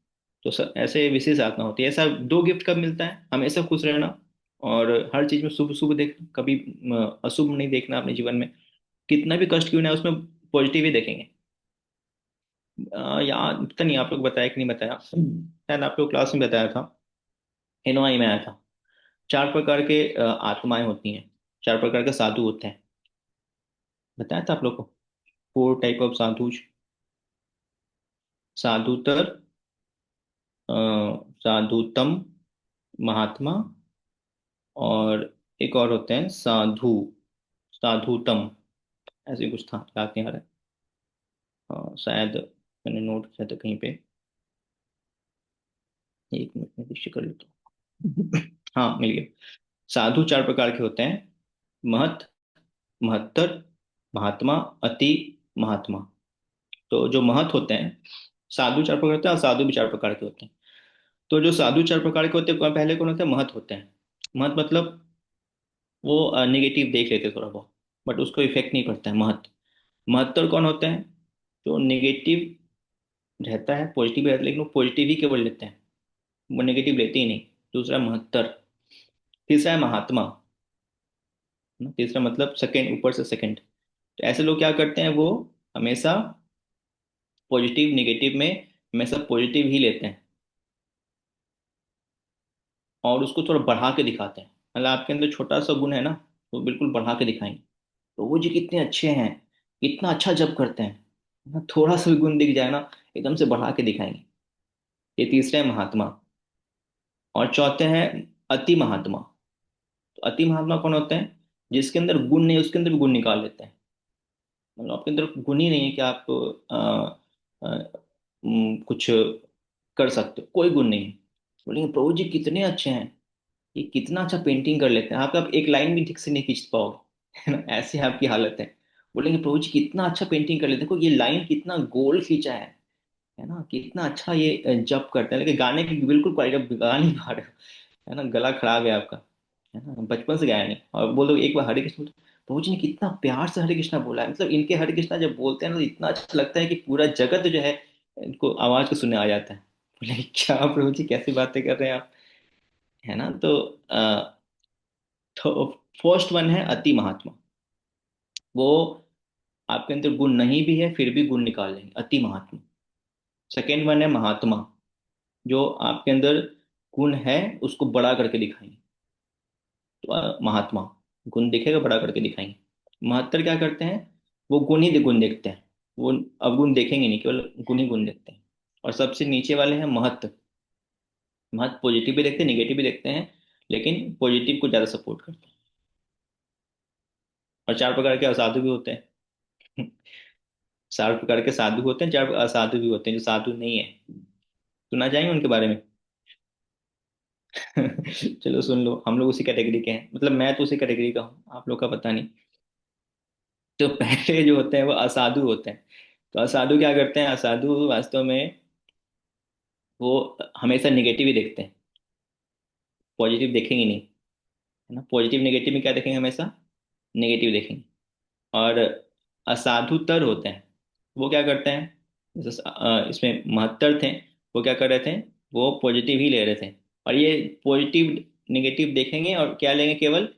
तो सर ऐसे विशेष आत्मा होती है। ऐसा दो गिफ्ट कब मिलता है, हमेशा खुश रहना और हर चीज में शुभ शुभ देखना, कभी अशुभ नहीं देखना अपने जीवन में। कितना भी कष्ट क्यों ना है, उसमें पॉजिटिव ही देखेंगे। याद पता नहीं आप लोग बताया कि नहीं बताया, शायद आप लोग क्लास में बताया था, एनोआई में आया था। चार प्रकार के आत्माएं होती हैं, चार प्रकार के साधु होते हैं, बताया था आप लोग को। फोर टाइप ऑफ साधु। साधुतर, अ, साधुतम, महात्मा, और एक और होते हैं साधु, साधुतम, ऐसे कुछ था, याद नहीं आ रहा है। शायद मैंने नोट किया था कहीं पे, एक मिनट में दृश्य कर लेता हूँ। हाँ मिल गया। साधु चार प्रकार के होते हैं, महत, महत्तर, महात्मा, अति, महात्मा। तो जो महत होते हैं, साधु चार प्रकार होते हैं और साधु भी चार प्रकार के होते हैं। तो जो साधु चार प्रकार के होते हैं, पहले कौन होते हैं, महत होते हैं। महत मतलब वो निगेटिव देख लेते हैं थोड़ा बहुत, बट उसको इफेक्ट नहीं पड़ता है। महत, महत्तर कौन होते हैं, जो निगेटिव रहता है, पॉजिटिव रहता है, लेकिन वो पॉजिटिव ही केवल लेते हैं, वो नेगेटिव लेते ही नहीं। दूसरा महत्तर। तीसरा है महात्मा, तीसरा मतलब सेकंड, ऊपर से सेकंड। तो ऐसे लोग क्या करते हैं, वो हमेशा पॉजिटिव निगेटिव में हमेशा पॉजिटिव ही लेते हैं, और उसको थोड़ा बढ़ा के दिखाते हैं। मतलब आपके अंदर छोटा सा गुण है ना, वो बिल्कुल बढ़ा के दिखाएंगे। तो वो जी कितने अच्छे हैं, इतना अच्छा जब करते हैं ना, थोड़ा सा भी गुण दिख जाए ना, एकदम से बढ़ा के दिखाएंगे। ये तीसरे हैं महात्मा। और चौथे हैं अति महात्मा। तो अति महात्मा कौन होते हैं, जिसके अंदर गुण नहीं उसके अंदर भी गुण निकाल लेते हैं। मतलब आपके अंदर गुण ही नहीं है कि आप कुछ कर सकते हो, कोई गुण नहीं है। बोलेंगे प्रभु जी कितने अच्छे हैं, ये कितना अच्छा पेंटिंग कर लेते हैं, आप एक लाइन भी ठीक से नहीं खींच पाओगे, है ना, ऐसी आपकी हालत है। बोलेंगे प्रभु जी कितना अच्छा पेंटिंग कर लेते हैं, देखो ये लाइन कितना गोल खींचा है ना, कितना अच्छा ये जप करते हैं, लेकिन गाने की बिल्कुल क्वालिटी, आप गा नहीं पा रहे हो, है ना, गला खराब है आपका, है ना, बचपन से गाया नहीं। और बोलो एक बार हरे कृष्ण, प्रभु जी ने कितना प्यार से हरे कृष्णा बोला है, मतलब इनके हरे कृष्णा जब बोलते हैं ना तो इतना अच्छा लगता है कि पूरा जगत जो है इनको आवाज को सुनने आ जाता है। बोले क्या प्रभु जी कैसी बातें कर रहे हैं आप, है ना। तो फर्स्ट वन है अति महात्मा। वो आपके अंदर गुण नहीं भी है फिर भी गुण निकाल लेंगे, अति महात्मा। सेकेंड वन है महात्मा, जो आपके अंदर गुण है उसको बड़ा करके दिखाएंगे। तो महात्मा, गुण दिखेगा बड़ा करके दिखाएंगे। महत्तर क्या करते हैं, वो गुण ही गुण देखते हैं, वो अवगुण देखेंगे नहीं, केवल गुण ही गुण देखते हैं। और सबसे नीचे वाले हैं महत्व। महत्व पॉजिटिव भी देखते हैं निगेटिव भी देखते हैं, लेकिन पॉजिटिव को ज्यादा सपोर्ट करते हैं। और चार प्रकार के असाधु भी होते हैं। चार प्रकार के साधु होते हैं, चार असाधु भी होते हैं जो साधु नहीं है। सुना जाएंगे उनके बारे में। चलो सुन लो, हम लोग उसी कैटेगरी के हैं, मतलब मैं तो उसी कैटेगरी का हूँ, आप लोग का पता नहीं। तो पहले जो होते हैं वो असाधु होते हैं। तो असाधु क्या करते हैं, असाधु वास्तव में वो हमेशा निगेटिव ही देखते हैं, पॉजिटिव देखेंगे नहीं, है ना। पॉजिटिव नेगेटिव में क्या देखेंगे, हमेशा नेगेटिव देखेंगे। और असाधु तर होते हैं, वो क्या करते हैं, जैसे इसमें 72 थे, वो क्या कर रहे थे, वो पॉजिटिव ही ले रहे थे। और ये पॉजिटिव निगेटिव देखेंगे और क्या लेंगे, केवल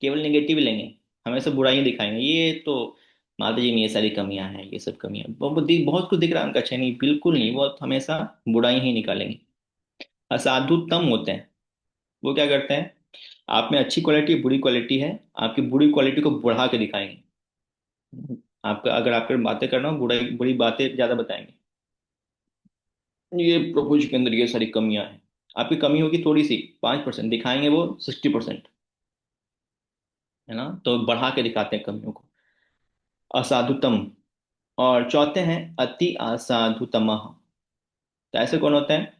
केवल निगेटिव लेंगे, हमेशा बुराइयां दिखाएंगे। ये तो माता जी में ये सारी कमियां हैं, ये सब कमियां बहुत कुछ दिख रहा है उनका, अच्छा नहीं, बिल्कुल नहीं, वो हमेशा बुराई ही निकालेंगे। असाधु तम होते हैं, वो क्या करते हैं, आप में अच्छी क्वालिटी बुरी क्वालिटी है, आपकी बुरी क्वालिटी को बढ़ा के दिखाएंगे। आपका अगर आपके बातें करना हो, बुराई बुरी बातें ज्यादा बताएंगे। ये प्रभु जी के अंदर ये सारी कमियां हैं। आपकी कमी होगी थोड़ी सी, 5%, दिखाएंगे वो 60%, है ना, तो बढ़ा के दिखाते हैं कमियों को। असाधुतम। और चौथे हैं अति असाधुतम। तो ऐसे कौन होते हैं?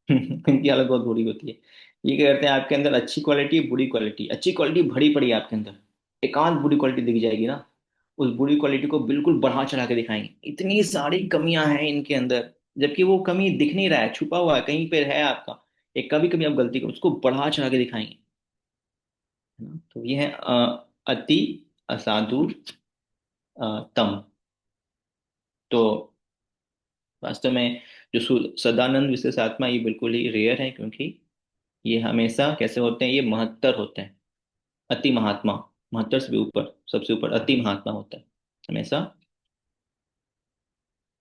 इनकी हालत बहुत बुरी होती है। ये क्या करते हैं, आपके अंदर अच्छी क्वालिटी बुरी क्वालिटी, अच्छी क्वालिटी भरी पड़ी है आपके अंदर, एकांत बुरी क्वालिटी दिख जाएगी ना, उस बुरी क्वालिटी को बिल्कुल बढ़ा चढ़ा के दिखाएंगे, इतनी सारी कमियां हैं इनके अंदर, जबकि वो कमी दिख नहीं रहा है, छुपा हुआ है कहीं पे है आपका, एक कभी कभी आप गलती करो उसको बढ़ा चढ़ा के दिखाएंगे, है ना। तो ये है अति असाधु तम। तो वास्तव में जो सदानंद विशेष आत्मा, ये बिल्कुल ही रेयर है, क्योंकि ये हमेशा कैसे होते हैं, ये महत्तर होते हैं, अति महात्मा, महत्तर से भी ऊपर, सबसे ऊपर अति महात्मा होता है, हमेशा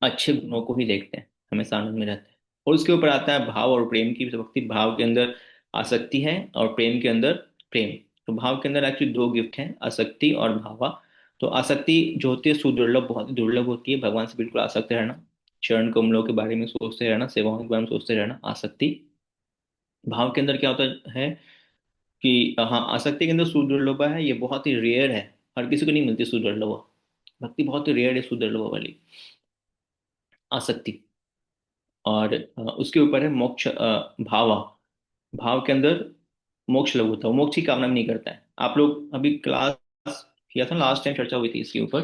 अच्छे गुणों को ही देखते हैं, हमेशा आनंद में रहते हैं। और उसके ऊपर आता है भाव और प्रेम की भक्ति। भाव के अंदर आसक्ति है और प्रेम के अंदर प्रेम। तो भाव के अंदर एक्चुअली दो गिफ्ट हैं, आसक्ति और भावा। तो आसक्ति जो होती है सुदुर्लभ, बहुत ही दुर्लभ होती है, भगवान से बिल्कुल आसक्त रहना, चरण कमलों के बारे में सोचते रहना, सेवाओं के बारे में सोचते रहना, आसक्ति। भाव के अंदर क्या होता है कि हाँ, आसक्ति के अंदर सुदुर्लभ है, ये बहुत ही रेयर है, हर किसी को नहीं मिलती सुदुर्लभ भक्ति, बहुत ही रेयर है सुदुर्लभ वाली आसक्ति। और उसके ऊपर है मोक्ष भावा। भाव के अंदर मोक्ष लघु होता है, वो मोक्ष की कामना भी नहीं करता है। आप लोग अभी क्लास किया था, लास्ट टाइम चर्चा हुई थी इसके ऊपर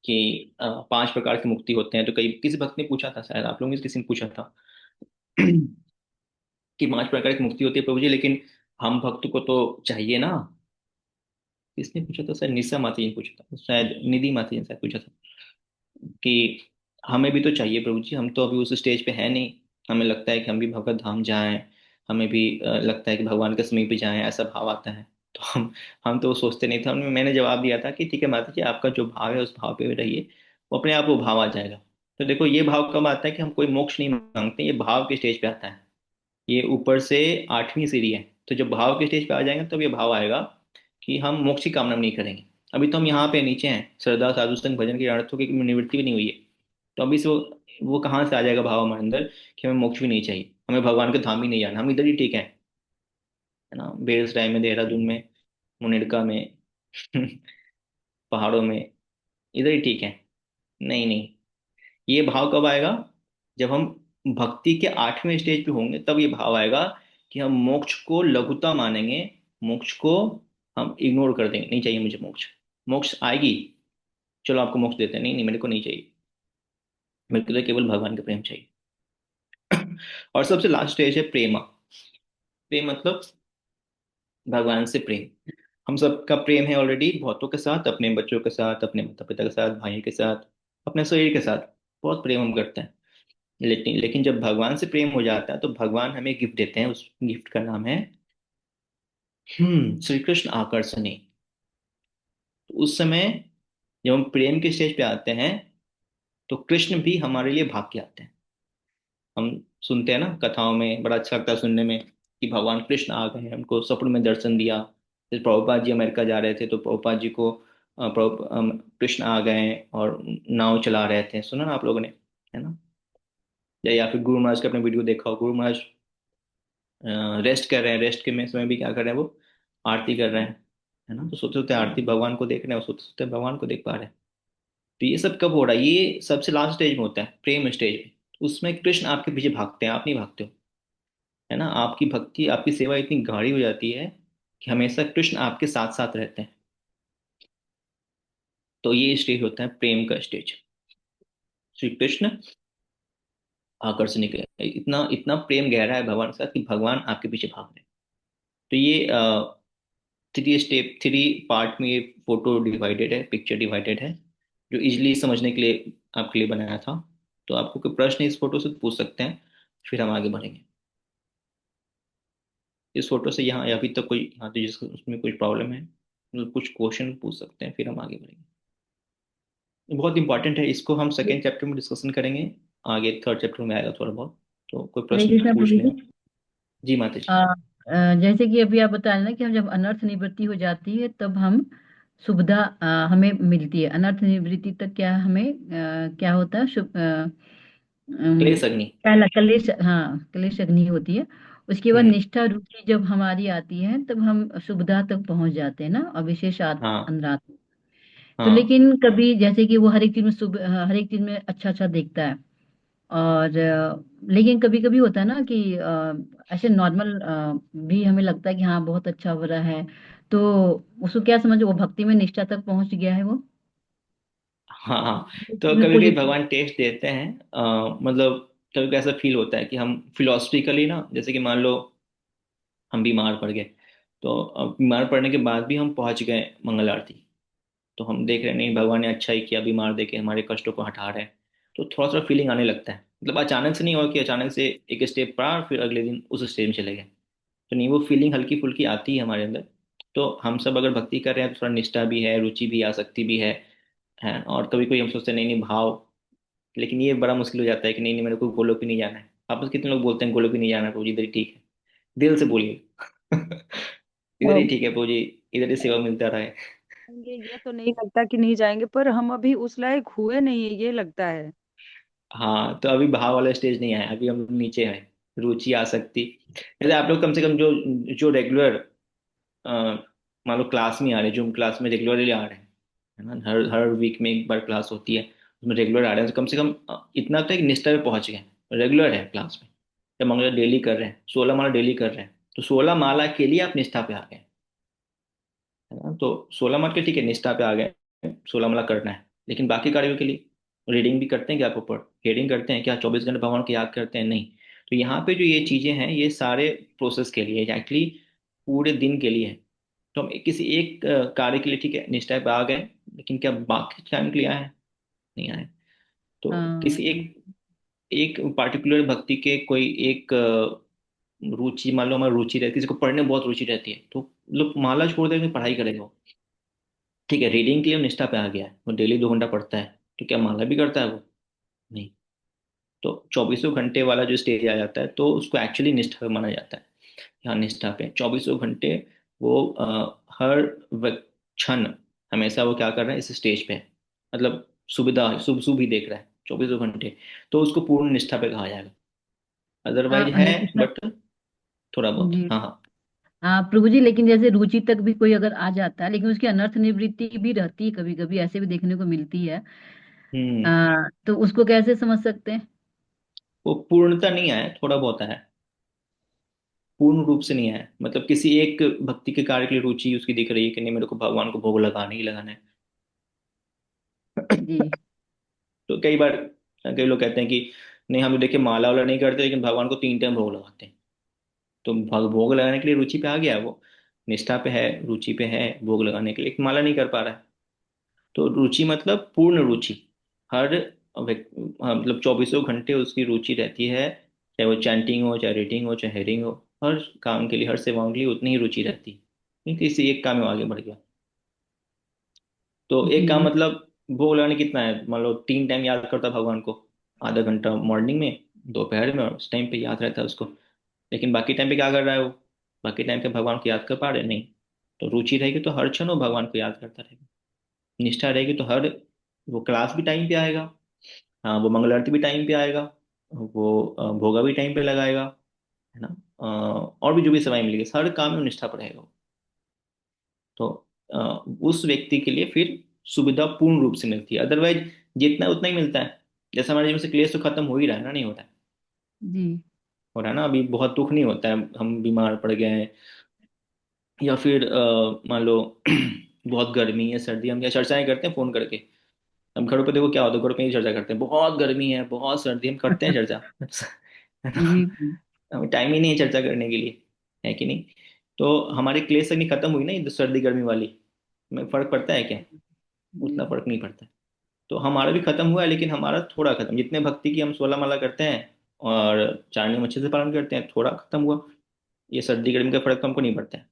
कि 5 प्रकार की मुक्ति होते हैं। तो कई किसी भक्त ने पूछा था, शायद आप लोगों में से किसी ने पूछा था कि 5 प्रकार की मुक्ति होती है प्रभु जी, लेकिन हम भक्त को तो चाहिए ना। किसने पूछा था, शायद निशा माता जी ने पूछा था, शायद निधि माता जी ने शायद पूछा था कि हमें भी तो चाहिए प्रभु जी, हम तो अभी उस स्टेज पे है नहीं, हमें लगता है कि हम भी भगवत धाम जाएं, हमें भी लगता है कि भगवान के समीप जाएं, ऐसा भाव आता है। तो हम तो वो सोचते नहीं थे। मैंने जवाब दिया था कि ठीक है माता जी, आपका जो भाव है उस भाव पे रहिए, वो अपने आप वो भाव आ जाएगा। तो देखो, ये भाव कब आता है कि हम कोई मोक्ष नहीं मांगते, ये भाव के स्टेज पे आता है। ये ऊपर से 8वीं सीढ़ी है, तो जब भाव के स्टेज पे आ जाएंगे तब ये भाव आएगा कि हम मोक्ष की कामना नहीं करेंगे। अभी तो हम यहाँ पे नीचे हैं, श्रद्धा साधु संग भजन की अर्थों की निवृत्ति भी नहीं हुई है। तो अभी से वो कहाँ से आ जाएगा भाव हमारे अंदर कि हमें मोक्ष भी नहीं चाहिए, हमें भगवान के धाम ही नहीं जाना, हम इधर ही ठीक है ना, बेगूसराय में, देहरादून में, मुनिरका में, पहाड़ों में, इधर ही ठीक है। नहीं नहीं, ये भाव कब आएगा, जब हम भक्ति के 8वें स्टेज पे होंगे, तब ये भाव आएगा कि हम मोक्ष को लघुता मानेंगे, मोक्ष को हम इग्नोर कर देंगे, नहीं चाहिए मुझे मोक्ष। मोक्ष आएगी, चलो आपको मोक्ष देते हैं, नहीं नहीं मेरे को नहीं चाहिए, मेरे को तो केवल भगवान का प्रेम चाहिए। और सबसे लास्ट स्टेज है प्रेमा। प्रेम मतलब भगवान से प्रेम। हम सबका प्रेम है ऑलरेडी बहुतों के साथ, अपने बच्चों के साथ, अपने माता पिता के साथ, भाई के साथ, अपने शरीर के साथ, बहुत प्रेम हम करते हैं। लेकिन लेकिन जब भगवान से प्रेम हो जाता है तो भगवान हमें गिफ्ट देते हैं, उस गिफ्ट का नाम है श्री कृष्ण आकर्षणी। तो उस समय जब हम प्रेम के स्टेज पे आते हैं, तो कृष्ण भी हमारे लिए भाग के आते हैं। हम सुनते हैं ना कथाओं में, बड़ा अच्छा लगता है सुनने में कि भगवान कृष्ण आ गए हैं, उनको स्वप्न में दर्शन दिया। जैसे प्रभुपाद जी अमेरिका जा रहे थे, तो प्रभुपाद जी को कृष्ण आ गए हैं और नाव चला रहे थे, सुना ना आप लोगों ने, है ना। या फिर गुरु महाराज का आपने वीडियो देखा हो, गुरु महाराज रेस्ट कर रहे हैं, रेस्ट के में समय भी क्या कर रहे हैं, वो आरती कर रहे हैं, है ना। तो सोते सोते आरती भगवान को देख रहे हैं, और सोते सोते भगवान को देख पा रहे हैं। तो ये सब कब हो रहा है, ये सबसे लास्ट स्टेज में होता है, प्रेम स्टेज में। उसमें कृष्ण आपके पीछे भागते हैं, आप नहीं भागते हो, है ना। आपकी भक्ति, आपकी सेवा इतनी गाढ़ी हो जाती है कि हमेशा कृष्ण आपके साथ साथ रहते हैं। तो ये स्टेज होता है प्रेम का स्टेज। श्री कृष्ण आकर्षण के, इतना इतना प्रेम गहरा है भगवान के साथ कि भगवान आपके पीछे भाग रहे हैं। तो ये 3 पार्ट में ये फोटो डिवाइडेड है, पिक्चर डिवाइडेड है, जो इजिली समझने के लिए आपके लिए बनाया था। तो आपको कोई प्रश्न इस फोटो से पूछ सकते हैं, फिर हम आगे बढ़ेंगे। इस फोटो से यहाँ अभी तक कोई यहाँ तो जिसको उसमें कुछ प्रॉब्लम है, मतलब कुछ क्वेश्चन पूछ सकते हैं, फिर हम आगे बढ़ेंगे। ये बहुत इंपॉर्टेंट है, इसको हम सेकेंड चैप्टर में डिस्कशन करेंगे। आगे थर्ड चैप्टर में आएगा थोड़ा बहुत। तो कोई हरे प्रश्न कृष्णा पूछ प्रभु लें जी। आप। जी माता जी। जैसे कि अभी आप बता रहे हैं ना कि हम जब अनर्थ निवृत्ति हो जाती है तब हम सुविधा हमें मिलती है। अनर्थ निवृत्ति तक क्या हमें क्या होता है? शुभ क्लेश अग्नि। पहला कलेश, हाँ कलेश अग्नि होती है। उसके बाद हम्म। निष्ठा रुचि जब हमारी आती है तब हम शुभदा तक पहुंच जाते हैं ना, और विशेष हाँ अनुराग। तो हाँ लेकिन कभी जैसे कि वो हर एक चीज में हर एक चीज में अच्छा अच्छा देखता है, और लेकिन कभी कभी होता है ना कि ऐसे नॉर्मल भी हमें लगता है कि हाँ बहुत अच्छा हो रहा है, तो उसको क्या समझो, वो भक्ति में निष्ठा तक पहुंच गया है वो हाँ हाँ। तो में कभी कभी पॉजिटिव। भगवान टेस्ट देते हैं। मतलब कभी कभी ऐसा फील होता है कि हम फिलोसफिकली ना, जैसे कि मान लो हम बीमार पड़ गए, तो अब बीमार पड़ने के बाद भी हम पहुंच गए मंगल आरती, तो हम देख रहे हैं नहीं भगवान ने अच्छा ही किया, बीमार देके हमारे कष्टों को हटा रहे हैं। तो थोड़ा सा फीलिंग आने लगता है, मतलब अचानक से नहीं हुआ कि अचानक से एक स्टेप पड़ा फिर अगले दिन उस स्टेज में चले गए। तो नहीं, वो फीलिंग हल्की फुल्की आती है हमारे अंदर। तो हम सब अगर भक्ति कर रहे हैं तो थोड़ा निष्ठा भी है, रुचि भी, आसक्ति भी है। और कभी कोई हम सोचते हैं नहीं नहीं भाव, लेकिन ये बड़ा मुश्किल हो जाता है कि नहीं नहीं मेरे को गोलोक भी नहीं जाना है। आपस कितने लोग बोलते हैं गोलोक भी नहीं जाना है प्रभु जी, इधर ही ठीक है। दिल से बोलिए इधर ही ठीक है प्रभु जी, इधर ही सेवा मिलता रहे। जाएंगे ये तो नहीं लगता कि नहीं जाएंगे, पर हम अभी उस लायक हुए नहीं है ये लगता है। हाँ, तो अभी भाव वाला स्टेज नहीं आया, अभी हम लोग नीचे हैं। रुचि, आसक्ति। जैसे आप लोग कम से कम जो जो रेगुलर मान लो क्लास में आ रहे हैं, जूम क्लास में रेगुलरली आ रहे हैं, है ना, हर हर वीक में एक बार क्लास होती है, उसमें रेगुलर आ रहे हैं, तो कम से कम इतना तो एक निष्ठा पे पहुंच गए, रेगुलर है क्लास में। जब मंगल डेली कर रहे हैं, 16 माला डेली कर रहे हैं, तो 16 माला के लिए आप निष्ठा पे आ गए, है ना। तो 16 माला के ठीक है, निष्ठा पे आ गए, 16 माला करना है। लेकिन बाकी कार्यों के लिए रीडिंग भी करते हैं क्या आप ऊपर, हीडिंग करते हैं क्या, 24 घंटे भगवान को याद करते हैं, नहीं। तो यहाँ पे जो ये चीजें हैं ये सारे प्रोसेस के लिए, एक्चुअली पूरे दिन के लिए है। तो हम किसी एक कार्य के लिए ठीक है निष्ठा पे आ गए, लेकिन क्या बाकी टाइम के लिए आए? नहीं आए। तो हाँ किसी एक एक पार्टिकुलर भक्ति के कोई एक रुचि, मान लो हमारी रुचि रहती है, किसी को पढ़ने में बहुत रुचि रहती है, तो लोग माला छोड़ देकर पढ़ाई करेगा वो। ठीक है, रीडिंग के लिए वो निष्ठा पे आ गया है, वो डेली 2 घंटा पढ़ता है, तो क्या माला भी करता है वो? नहीं। तो 24 घंटे वाला जो स्टेज आ जाता है तो उसको एक्चुअली निष्ठा पे माना जाता है। यहाँ निष्ठा पे 24 घंटे वो हर क्षण हमेशा वो क्या कर रहा है इस स्टेज पे है। मतलब सुविधा शुभ शुभ ही देख रहा है 24 घंटे, तो उसको पूर्ण निष्ठा पे कहा जाएगा। अदरवाइज है हरे कृष्णा बट थोड़ा बहुत, जी। हाँ हाँ। हाँ प्रभु जी, लेकिन जैसे रुचि तक भी कोई अगर आ जाता है लेकिन उसकी अनर्थ निवृत्ति भी रहती है, कभी कभी ऐसे भी देखने को मिलती है। हम्म। तो उसको कैसे समझ सकते हैं? वो पूर्णता नहीं आया, थोड़ा बहुत आया, पूर्ण रूप से नहीं आया। मतलब किसी एक भक्ति के कार्य के लिए रुचि उसकी दिख रही है कि नहीं मेरे को भगवान को भोग लगाना ही लगाना है। जी तो कई बार कई लोग कहते हैं कि नहीं हम तो देखिए माला वाला नहीं करते लेकिन भगवान को 3 टाइम भोग लगाते हैं। तो भोग लगाने के लिए रुचि पे आ गया है वो, निष्ठा पे है, रुचि पे है, भोग लगाने के लिए एक माला नहीं कर पा रहा है। तो रुचि मतलब पूर्ण रुचि, हर हाँ, मतलब 24 घंटे उसकी रुचि रहती है, चाहे वो चैंटिंग हो, चाहे रीडिंग हो, चाहे हेडिंग हो, हर काम के लिए, हर सेवाओं के लिए उतनी ही रुचि रहती है। नहीं किसी एक काम में वो आगे बढ़ गया। तो एक काम जी मतलब भोग लगाने कितना है, मान लो 3 टाइम याद करता है भगवान को, आधा घंटा मॉर्निंग में, दोपहर में, और उस टाइम पे याद रहता है उसको। लेकिन बाकी टाइम पे क्या कर रहा है वो, बाकी टाइम पे भगवान को याद कर पा रहे? नहीं। तो रुचि रहेगी तो हर क्षण वो भगवान को याद करता रहेगा, निष्ठा रहेगी तो हर, वो क्लास भी टाइम पे आएगा, हाँ वो मंगल आरती भी टाइम पे आएगा, वो भोगा भी टाइम पे लगाएगा, है ना। और भी जो भी सेवाएं मिलेगी हर काम में निष्ठा पर रहेगा वो। तो अ, उस व्यक्ति के लिए फिर सुविधा पूर्ण रूप से मिलती है। अदरवाइज जितना उतना ही मिलता है। जैसे हमारे जीवन से क्लेश तो खत्म हो ही रहा है ना, नहीं हो रहा है? जी हो रहा है ना, अभी बहुत दुख नहीं होता है, हम बीमार पड़ गए हैं, या फिर मान लो बहुत गर्मी है, सर्दी, हम क्या चर्चाएं करते हैं फोन करके। हम घरों पे देखो क्या होता है, घरों पे ही चर्चा करते हैं, बहुत गर्मी है, बहुत सर्दी, हम करते हैं चर्चा है ना। जी हमें टाइम ही नहीं है चर्चा करने के लिए, है कि नहीं। तो हमारी क्लेश अग्नि खत्म हुई ना, ये सर्दी गर्मी वाली, में फर्क पड़ता है क्या? जी उतना फर्क नहीं पड़ता। तो हमारा भी खत्म हुआ है, लेकिन हमारा थोड़ा खत्म, जितने भक्ति की हम 16 माला करते हैं और 4 नियम अच्छे से पालन करते हैं, थोड़ा खत्म हुआ। ये सर्दी गर्मी का फर्क तो हमको नहीं पड़ता है।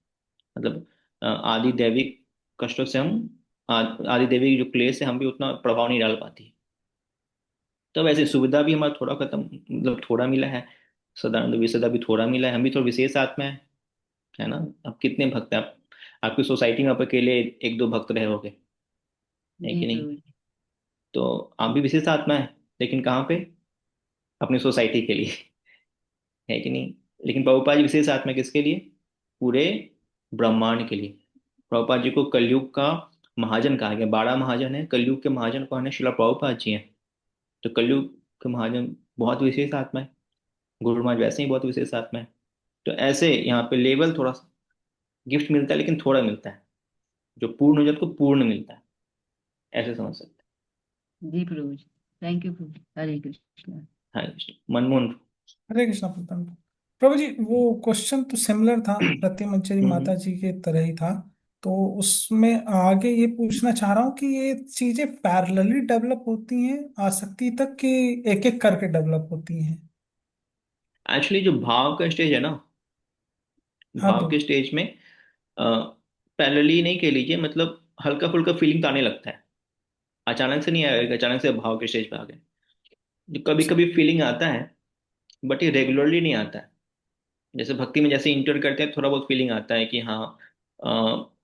मतलब आदि दैविक कष्टों से हम, आदि दैविक जो क्लेश है हम भी उतना प्रभाव नहीं डाल पाती। तो वैसे सुविधा भी हमारा थोड़ा खत्म, मतलब थोड़ा मिला है। सदानंद विसदा भी थोड़ा मिला है, हम भी थोड़ा विशेष आत्मा है ना। अब कितने भक्त हैं आप, आपकी सोसाइटी में आप अकेले एक दो भक्त रहे होगे, है जी कि नहीं? प्रभु जी। तो आप भी विशेष आत्मा है, लेकिन कहाँ पे? अपनी सोसाइटी के लिए, है कि नहीं? लेकिन प्रभुपाद जी विशेष आत्मा किसके लिए? पूरे ब्रह्मांड के लिए। प्रभुपाद जी को कलयुग का महाजन कहा गया, 12 महाजन है, कलयुग के महाजन कौन है? श्रीला प्रभुपाद जी हैं। तो कलयुग के महाजन बहुत विशेष आत्मा है। गुरु महाराज वैसे ही बहुत विशेष आत्मा है। तो ऐसे यहाँ पे लेवल थोड़ा सा गिफ्ट मिलता है, लेकिन थोड़ा मिलता है। जो पूर्ण हो जाए तो पूर्ण मिलता है, ऐसे समझ सकते जी प्रभु जी। थैंक यू प्रभु। हरे कृष्ण। हैं। हाँ कृष्ण। मनमोहन। हरे कृष्णा प्रताप। प्रभु जी, वो क्वेश्चन तो सिमिलर था, रति मंचरी माता हम्म। जी के तरह ही था। तो उसमें आगे ये पूछना चाह रहा हूँ कि ये चीजें पैरेलली डेवलप होती हैं आसक्ति तक, कि एक एक करके डेवलप होती हैं? एक्चुअली जो भाव का स्टेज है ना, हाँ भाव के प्रभु। स्टेज में पैरेलली नहीं कह लीजिए, मतलब हल्का फुल्का फीलिंग तो आने लगता है। अचानक से नहीं आएगा, अचानक से भाव के स्टेज पे आ गए। कभी कभी फीलिंग आता है, बट ये रेगुलरली नहीं आता है। जैसे भक्ति में जैसे इंटर करते हैं, थोड़ा बहुत फीलिंग आता है कि हाँ, अ,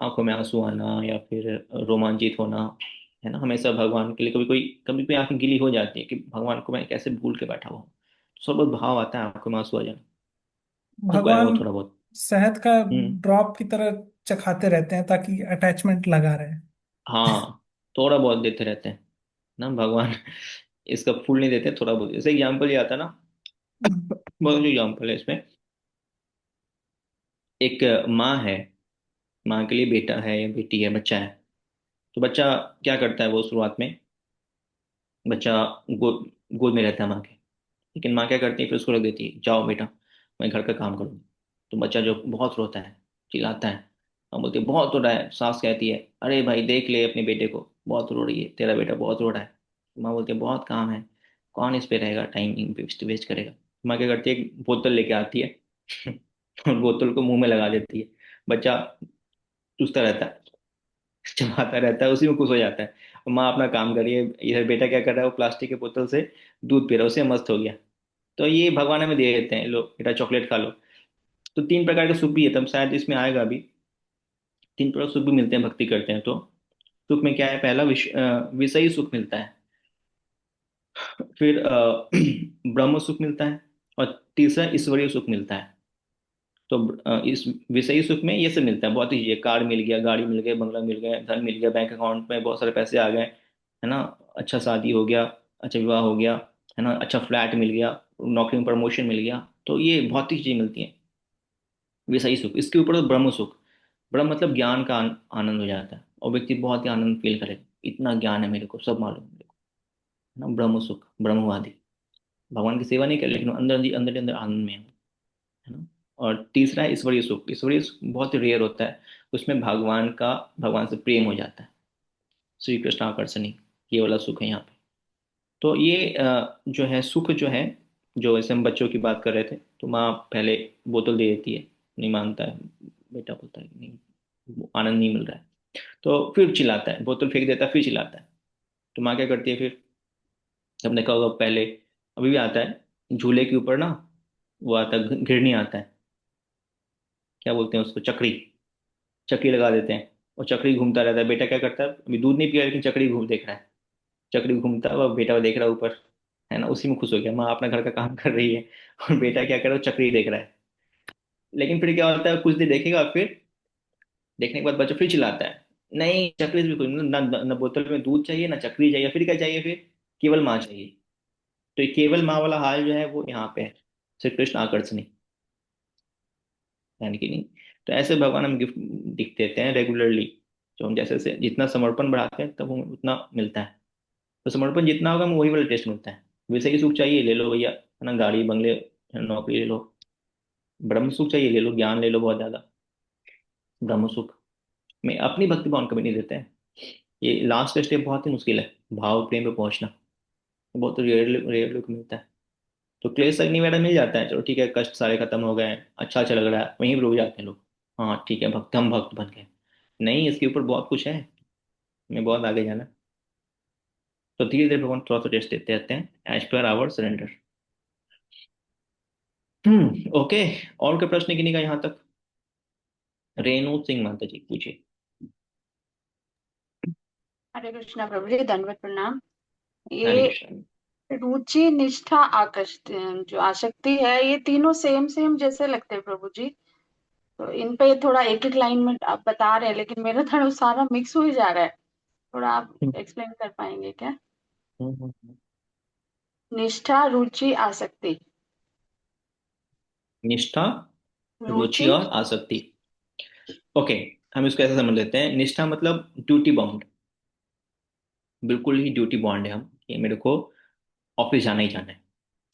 आंखों में आंसू आना या फिर रोमांचित होना, है ना। हमेशा भगवान के लिए कभी कोई आंखें गीली हो जाती है कि भगवान को मैं कैसे भूल के बैठा हुआ हूँ। तो थोड़ा बहुत भाव आता है, आंखों में आंसू आ जाना, सबको आएगा वो भगवान थोड़ा बहुत। शहद का हम्म। ड्रॉप की तरह चखाते रहते हैं ताकि अटैचमेंट लगा रहे। हाँ, थोड़ा बहुत देते रहते हैं ना भगवान। इसका फूल नहीं देते, थोड़ा बहुत। जैसे एग्जाम्पल ये आता है ना, हम्म। बहुत एग्जाम्पल है इसमें। एक माँ है, माँ के लिए बेटा है या बेटी है, बच्चा है। तो बच्चा क्या करता है, वो शुरुआत में बच्चा गोद में रहता है माँ के। लेकिन माँ क्या करती है, फिर उसको रख देती है, जाओ बेटा मैं घर का काम करूँगी। तो बच्चा जो बहुत रोता है, चिल्लाता है। हम बोलते हैं बहुत रो रहा है, सास कहती है अरे भाई देख ले अपने बेटे को, बहुत रो रही है, तेरा बेटा बहुत रो रहा है। माँ बोलती है बहुत काम है, कौन इस पे रहेगा, टाइम वेस्ट वेस्ट करेगा। माँ क्या करती है, एक बोतल लेके आती है और बोतल को मुंह में लगा देती है। बच्चा चूसता रहता है, चबाता रहता है, उसी में खुश हो जाता है। और माँ अपना काम कर रही है, इधर बेटा क्या कर रहा है, वो प्लास्टिक के बोतल से दूध पी रहा है, उससे मस्त हो गया। तो ये भगवान हमें दे देते हैं, लो बेटा चॉकलेट खा लो। तो 3 प्रकार के सुख भी है, तब शायद इसमें आएगा अभी। 3 प्रकार के सुख भी मिलते हैं भक्ति करते हैं तो। सुख में क्या है, पहला विषयी सुख मिलता है। फिर ब्रह्म सुख मिलता है। और तीसरा ईश्वरीय सुख मिलता है। तो इस विषयी सुख में ये सब मिलता है, बहुत ही चीजें, कार मिल गया, गाड़ी मिल गया, बंगला मिल गया, धन मिल गया, बैंक अकाउंट में बहुत सारे पैसे आ गए, है ना। अच्छा शादी हो गया, अच्छा विवाह हो गया, है ना, अच्छा फ्लैट मिल गया, नौकरी में प्रमोशन मिल गया। तो ये भौतिक चीजें मिलती हैं, विषयी सुख। इसके ऊपर तो ब्रह्म सुख। ब्रह्म मतलब ज्ञान का आनंद हो जाता है, और व्यक्ति बहुत ही आनंद फील करेगा, इतना ज्ञान है मेरे को, सब मालूम है मेरे को, है ना। ब्रह्म सुख, ब्रह्मवादी, भगवान की सेवा नहीं कर, लेकिन अंदर अंदर अंदर आनंद में है ना। और तीसरा है ईश्वरीय सुख। ईश्वरीय सुख बहुत ही रेयर होता है, उसमें भगवान से प्रेम हो जाता है, श्री कृष्ण आकर्षणी, ये वाला सुख है यहाँ पे। तो ये जो है सुख जो है, जो ऐसे हम बच्चों की बात कर रहे थे, तो माँ पहले बोतल दे देती है, नहीं मानता है, बेटा बोलता है कि नहीं, वो आनंद नहीं मिल रहा है। तो फिर चिल्लाता है, बोतल फेंक देता है, फिर चिल्लाता है। तो माँ क्या करती है फिर, जब देखा होगा पहले, अभी भी आता है झूले के ऊपर ना, वो आता है घिरनी आता है, क्या बोलते हैं उसको, चक्री। चक्री लगा देते हैं, और चक्री घूमता रहता है। बेटा क्या करता है, अभी दूध नहीं पिया, लेकिन चक्री घूम देख रहा है। चक्री घूमता है, और बेटा देख रहा है ऊपर, है ना, उसी में खुश हो गया। माँ अपना घर का काम कर रही है, और बेटा क्या कर रहा है, चक्री देख रहा है। लेकिन फिर क्या होता है, कुछ देर देखेगा, फिर देखने के बाद बच्चा फिर चिल्लाता है, नहीं चक्री से भी कुछ ना, ना बोतल में दूध चाहिए, ना चक्री चाहिए, फिर क्या चाहिए, फिर केवल माँ चाहिए। तो ये केवल माँ वाला हाल जो है वो यहाँ पे है, श्री कृष्ण आकर्षणी, यानी कि नहीं। तो ऐसे भगवान हम गिफ्ट दिख देते हैं रेगुलरली। जो हम जैसे से जितना समर्पण बढ़ाते हैं, तब हमें उतना मिलता है। तो समर्पण जितना होगा, हमें वही वाला टेस्ट मिलता है। वैसे ही सुख चाहिए, ले लो भैया, है ना, गाड़ी बंगले, नौकरी ले लो। ब्रह्म सुख चाहिए, ले लो, ज्ञान ले लो बहुत ज्यादा। ब्रह्म सुख में अपनी भक्ति भाव कभी नहीं देते हैं, ये लास्ट स्टेप बहुत ही मुश्किल है, भाव प्रेम पे पहुंचना, बहुत रेयर रेयर लोग को मिलता है। तो क्लेश अग्नि वगैरह मिल जाता है, चलो ठीक है, कष्ट सारे खत्म हो गए हैं, अच्छा अच्छा लग रहा है, वहीं पर रुक जाते हैं लोग। हाँ ठीक है, भक्त हम भक्त बन गए। नहीं, इसके ऊपर बहुत कुछ है, हमें बहुत आगे जाना है। तो धीरे धीरे भगवान थोड़ा सा टेस्ट देते रहते हैं, as per hour surrender. Okay. और कोई प्रश्न किन्हीं का यहाँ तक? रेणु सिंह माता जी पूछिए। हरे कृष्णा प्रभु जी, दंडवत प्रणाम। हरे ये कृष्ण। रुचि, निष्ठा, आकर्षण, जो आसक्ति है, ये तीनों सेम सेम जैसे लगते हैं प्रभु जी। तो इन पे थोड़ा एक एक लाइन में आप बता रहे हैं, लेकिन मेरा थोड़ा सारा मिक्स हो ही जा रहा है। थोड़ा आप हम्म, एक्सप्लेन कर पाएंगे क्या? हम्म, हम्म। निष्ठा, रुचि, आसक्ति। निष्ठा, रुचि रुचि। और आसक्ति। ओके, हम इसको ऐसा समझ लेते हैं, निष्ठा मतलब ड्यूटी बाउंड, बिल्कुल ही ड्यूटी बॉन्ड है हम, कि मेरे को ऑफिस जाना ही जाना है,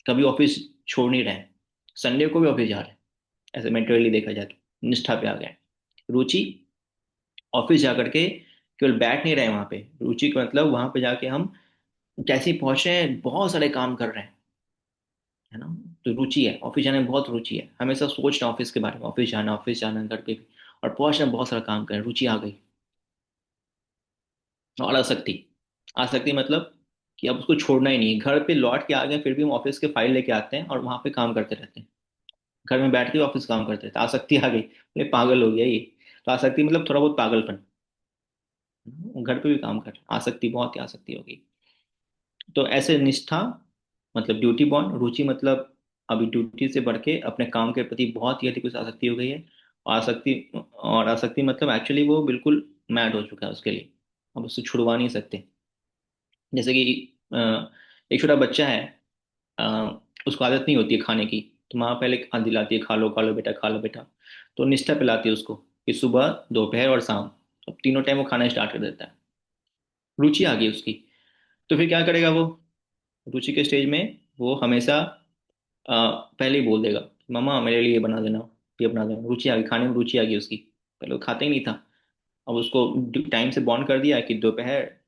कभी ऑफिस छोड़ नहीं रहे हैं, संडे को भी ऑफिस जा रहे हैं, ऐसे मेंटली देखा जाए तो निष्ठा पे आ गए। रुचि, ऑफिस जा करके केवल बैठ नहीं रहे वहां पे, रुचि का मतलब वहां पे जाके हम जैसे ही पहुंचे हैं बहुत सारे काम कर रहे हैं, है ना। तो रुचि है, ऑफिस जाने में बहुत रुचि है, हमेशा सोच रहे हैं ऑफिस के बारे में, ऑफिस जाना घर पे भी, और पहुंच रहे हैं बहुत सारा काम करें, रुचि आ गई। और आसक्ति, आसक्ति मतलब कि अब उसको छोड़ना ही नहीं है, घर पे लौट के आ गए फिर भी हम ऑफिस के फाइल लेके आते हैं और वहां पे काम करते रहते हैं, घर में बैठ के ऑफिस काम करते रहते हैं, आसक्ति आ गई, बोले पागल हो गया ये। तो आसक्ति मतलब थोड़ा बहुत पागलपन, घर पे भी काम कर, आसक्ति बहुत ही आसक्ति होगी। तो ऐसे निष्ठा मतलब ड्यूटी बॉन्ड, रुचि मतलब अभी ड्यूटी से बढ़ के अपने काम के प्रति बहुत ही अधिक उसे आसक्ति हो गई है, आसक्ति, और आसक्ति मतलब एक्चुअली वो बिल्कुल मैड हो चुका है उसके लिए, अब उससे छुड़वा नहीं सकते। जैसे कि एक छोटा बच्चा है, अ, उसको आदत नहीं होती है खाने की, तो माँ पहले दिलाती है, खा लो बेटा, खा लो बेटा, तो निष्ठा पिलाती है उसको कि सुबह दोपहर और शाम, तो तीनों टाइम वो खाना स्टार्ट कर देता है, रुचि आ गई उसकी। तो फिर क्या करेगा वो, रुचि के स्टेज में वो हमेशा पहले ही बोल देगा, मामा मेरे लिए ये बना देना, ये बना देना, रुचि आ गई, खाने में रुचि आ गई उसकी, पहले वो खाता ही नहीं था। अब उसको टाइम से बॉन्ड कर दिया कि दोपहर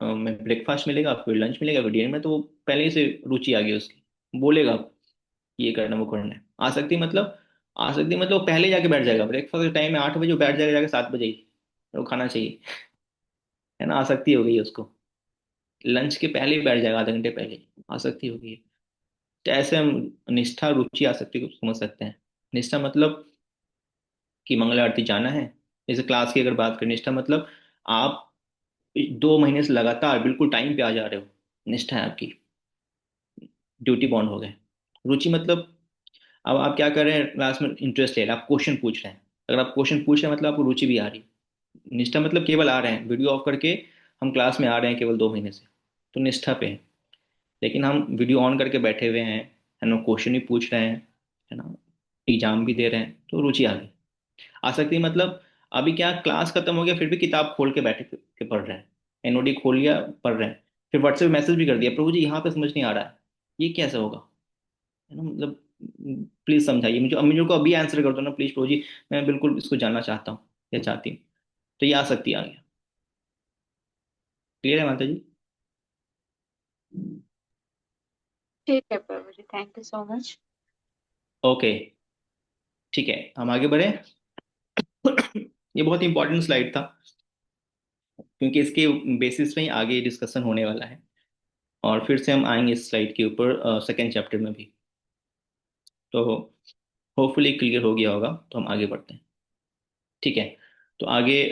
में ब्रेकफास्ट मिलेगा, फिर लंच मिलेगा, फिर डिनर में, तो वो पहले ही से रुचि आ गई उसकी, बोलेगा ये करना वो करना है। आसक्ति मतलब वो पहले जाके बैठ जाएगा, ब्रेकफास्ट के टाइम में 8 बजे वो बैठ जाएगा, जाके 7 बजे ही वो खाना चाहिए, है ना, आसक्ति हो गई है उसको। लंच के पहले ही बैठ जाएगा, आधे घंटे पहले ही, आसक्ति हो गई है। तो ऐसे हम निष्ठा रुचि आसक्ति को समझ सकते हैं। निष्ठा मतलब कि मंगल आरती जाना है, जैसे क्लास की अगर बात करें, निष्ठा मतलब आप 2 महीने से लगातार बिल्कुल टाइम पे आ जा रहे हो, निष्ठा है आपकी, ड्यूटी बॉन्ड हो गए। रुचि मतलब अब आप क्या कर रहे हैं, क्लास में इंटरेस्ट ले रहे हैं, आप क्वेश्चन पूछ रहे हैं, अगर आप क्वेश्चन पूछ रहे हैं मतलब आपको रुचि भी आ रही है। निष्ठा मतलब केवल आ रहे हैं, वीडियो ऑफ करके हम क्लास में आ रहे हैं केवल 2 महीने से, तो निष्ठा पे है। लेकिन हम वीडियो ऑन करके बैठे हुए हैं, है ना, क्वेश्चन भी पूछ रहे हैं, है ना, एग्जाम भी दे रहे हैं, तो रुचि आ गई। आसक्ति मतलब अभी क्या, क्लास खत्म हो गया फिर भी किताब खोल के बैठे के पढ़ रहे हैं, एनओडी खोल लिया, पढ़ रहे हैं, फिर व्हाट्सएप मैसेज भी कर दिया, प्रभु जी यहाँ पे समझ नहीं आ रहा है, ये कैसे होगा, है ना, मतलब प्लीज समझाइए मुझे, अब मुझे को अभी आंसर कर दो ना प्लीज प्रभु जी, मैं बिल्कुल इसको जानना चाहता हूँ या चाहती हूँ। तो ये आसक्ति आ गया। क्लियर है माता जी? ठीक है प्रभु जी, thank you so much. Okay, ठीक है, हम आगे बढ़े। ये बहुत इंपॉर्टेंट स्लाइड था, क्योंकि इसके बेसिस पे ही आगे डिस्कशन होने वाला है, और फिर से हम आएंगे इस स्लाइड के ऊपर सेकेंड चैप्टर में भी। तो होपफुली क्लियर हो गया होगा, तो हम आगे बढ़ते हैं। ठीक है, तो आगे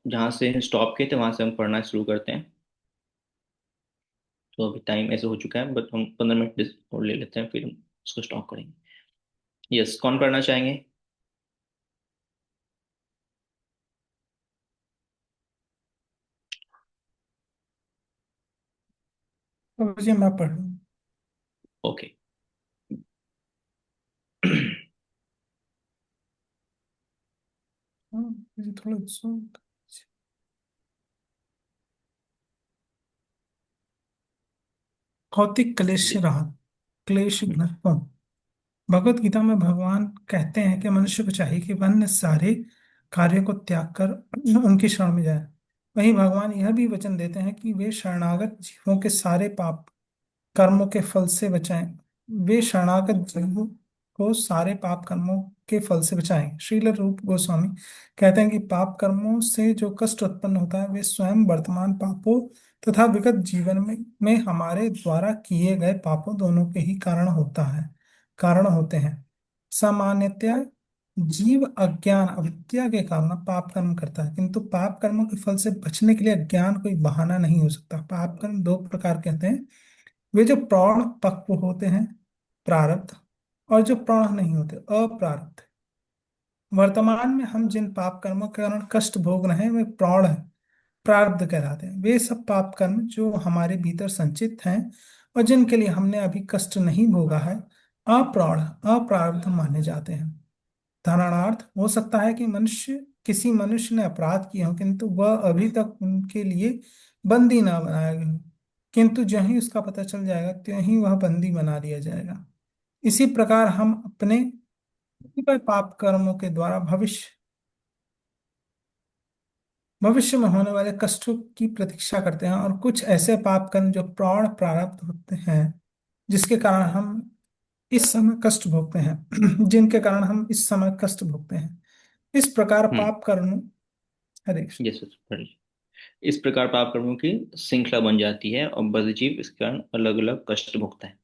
जहाँ से स्टॉप किए थे वहां से हम पढ़ना शुरू करते हैं। तो अभी टाइम ऐसे हो चुका है, बट हम 15 मिनट और ले लेते हैं, फिर हम उसको स्टॉप करेंगे। यस, कौन करना चाहेंगे? तो मुझे मैं पढ़ूँ? ओके। हाँ, मुझे थोड़ा भौतिक क्लेश जी। रहा, क्लेश घ्न। भगवत गीता में भगवान कहते हैं कि मनुष्य को चाहिए कि वह अन्य सारे कार्यों को त्याग कर उनकी शरण में जाए। वहीं भगवान यह भी वचन देते हैं कि वे शरणागत जीवों के सारे पाप कर्मों के फल से बचाएं। वे शरणागत जीवों को सारे पाप कर्मों के फल से बचाएं। श्रील रूप गोस्वामी कहते हैं कि पाप कर्मों से जो कष्ट उत्पन्न होता है वे स्वयं वर्तमान पापों तथा विगत जीवन में हमारे द्वारा किए गए पापों दोनों के ही कारण होते हैं। सामान्यतया जीव अज्ञान अविद्या के कारण पाप कर्म करता है, किंतु पाप कर्मों के फल से बचने के लिए अज्ञान कोई बहाना नहीं हो सकता। पाप कर्म दो प्रकार के होते हैं, वे जो प्रौढ़ पक्व होते हैं प्रारब्ध, और जो प्रौढ़ नहीं होते अप्रारब्ध। वर्तमान में हम जिन पाप कर्मों के कारण कष्ट भोग रहे हैं वे प्रौढ़ हैं, प्रारब्ध कहलाते हैं। वे सब पाप कर्म जो हमारे भीतर संचित हैं और जिनके लिए हमने अभी कष्ट नहीं भोगा है अप्रौढ़ अप्रारब्ध माने जाते हैं। धारणार्थ हो सकता है कि किसी मनुष्य ने अपराध किए हो किंतु वह अभी तक उनके लिए बंदी ना बनाया गया हो, किंतु जो ही उसका पता चल जाएगा त्यों ही वह बंदी बना दिया जाएगा। इसी प्रकार हम अपने कतिपय पाप कर्मों के द्वारा भविष्य में होने वाले कष्टों की प्रतीक्षा करते हैं, और कुछ ऐसे पाप कर्म जो प्रौढ़ प्रारब्ध होते हैं जिसके कारण हम इस समय कष्ट भोगते हैं जिनके कारण हम इस समय कष्ट भोगते हैं। इस प्रकार हम्म। पाप कर्म, हरे कृष्ण। Yes sir. इस प्रकार पाप कर्मों की श्रृंखला बन जाती है और बद्धजीव इस कारण अलग अलग कष्ट भोगता है।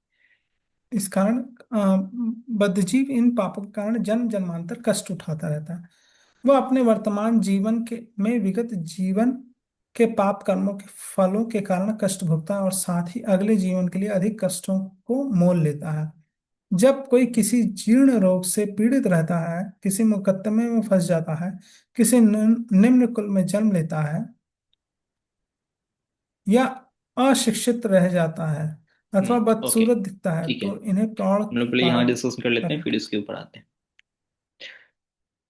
इस कारण बद्धजीव इन पापों के कारण जन्म जन्मांतर कष्ट उठाता रहता है। वह अपने वर्तमान जीवन के में विगत जीवन के पाप कर्मों के फलों के कारण कष्ट भोगता है और साथ ही अगले जीवन के लिए अधिक कष्टों को मोल लेता है। जब कोई किसी जीर्ण रोग से पीड़ित रहता है, किसी मुकदमे में फंस जाता है, किसी निम्न कुल में जन्म लेता है या अशिक्षित रह जाता है अथवा ओके। बदसूरत दिखता है ठीक है, तो इन्हें प्रौढ़ हम लोग पहले यहाँ प्रारब्ध। डिस्कस कर लेते हरे हैं, फिर इसके ऊपर आते हैं।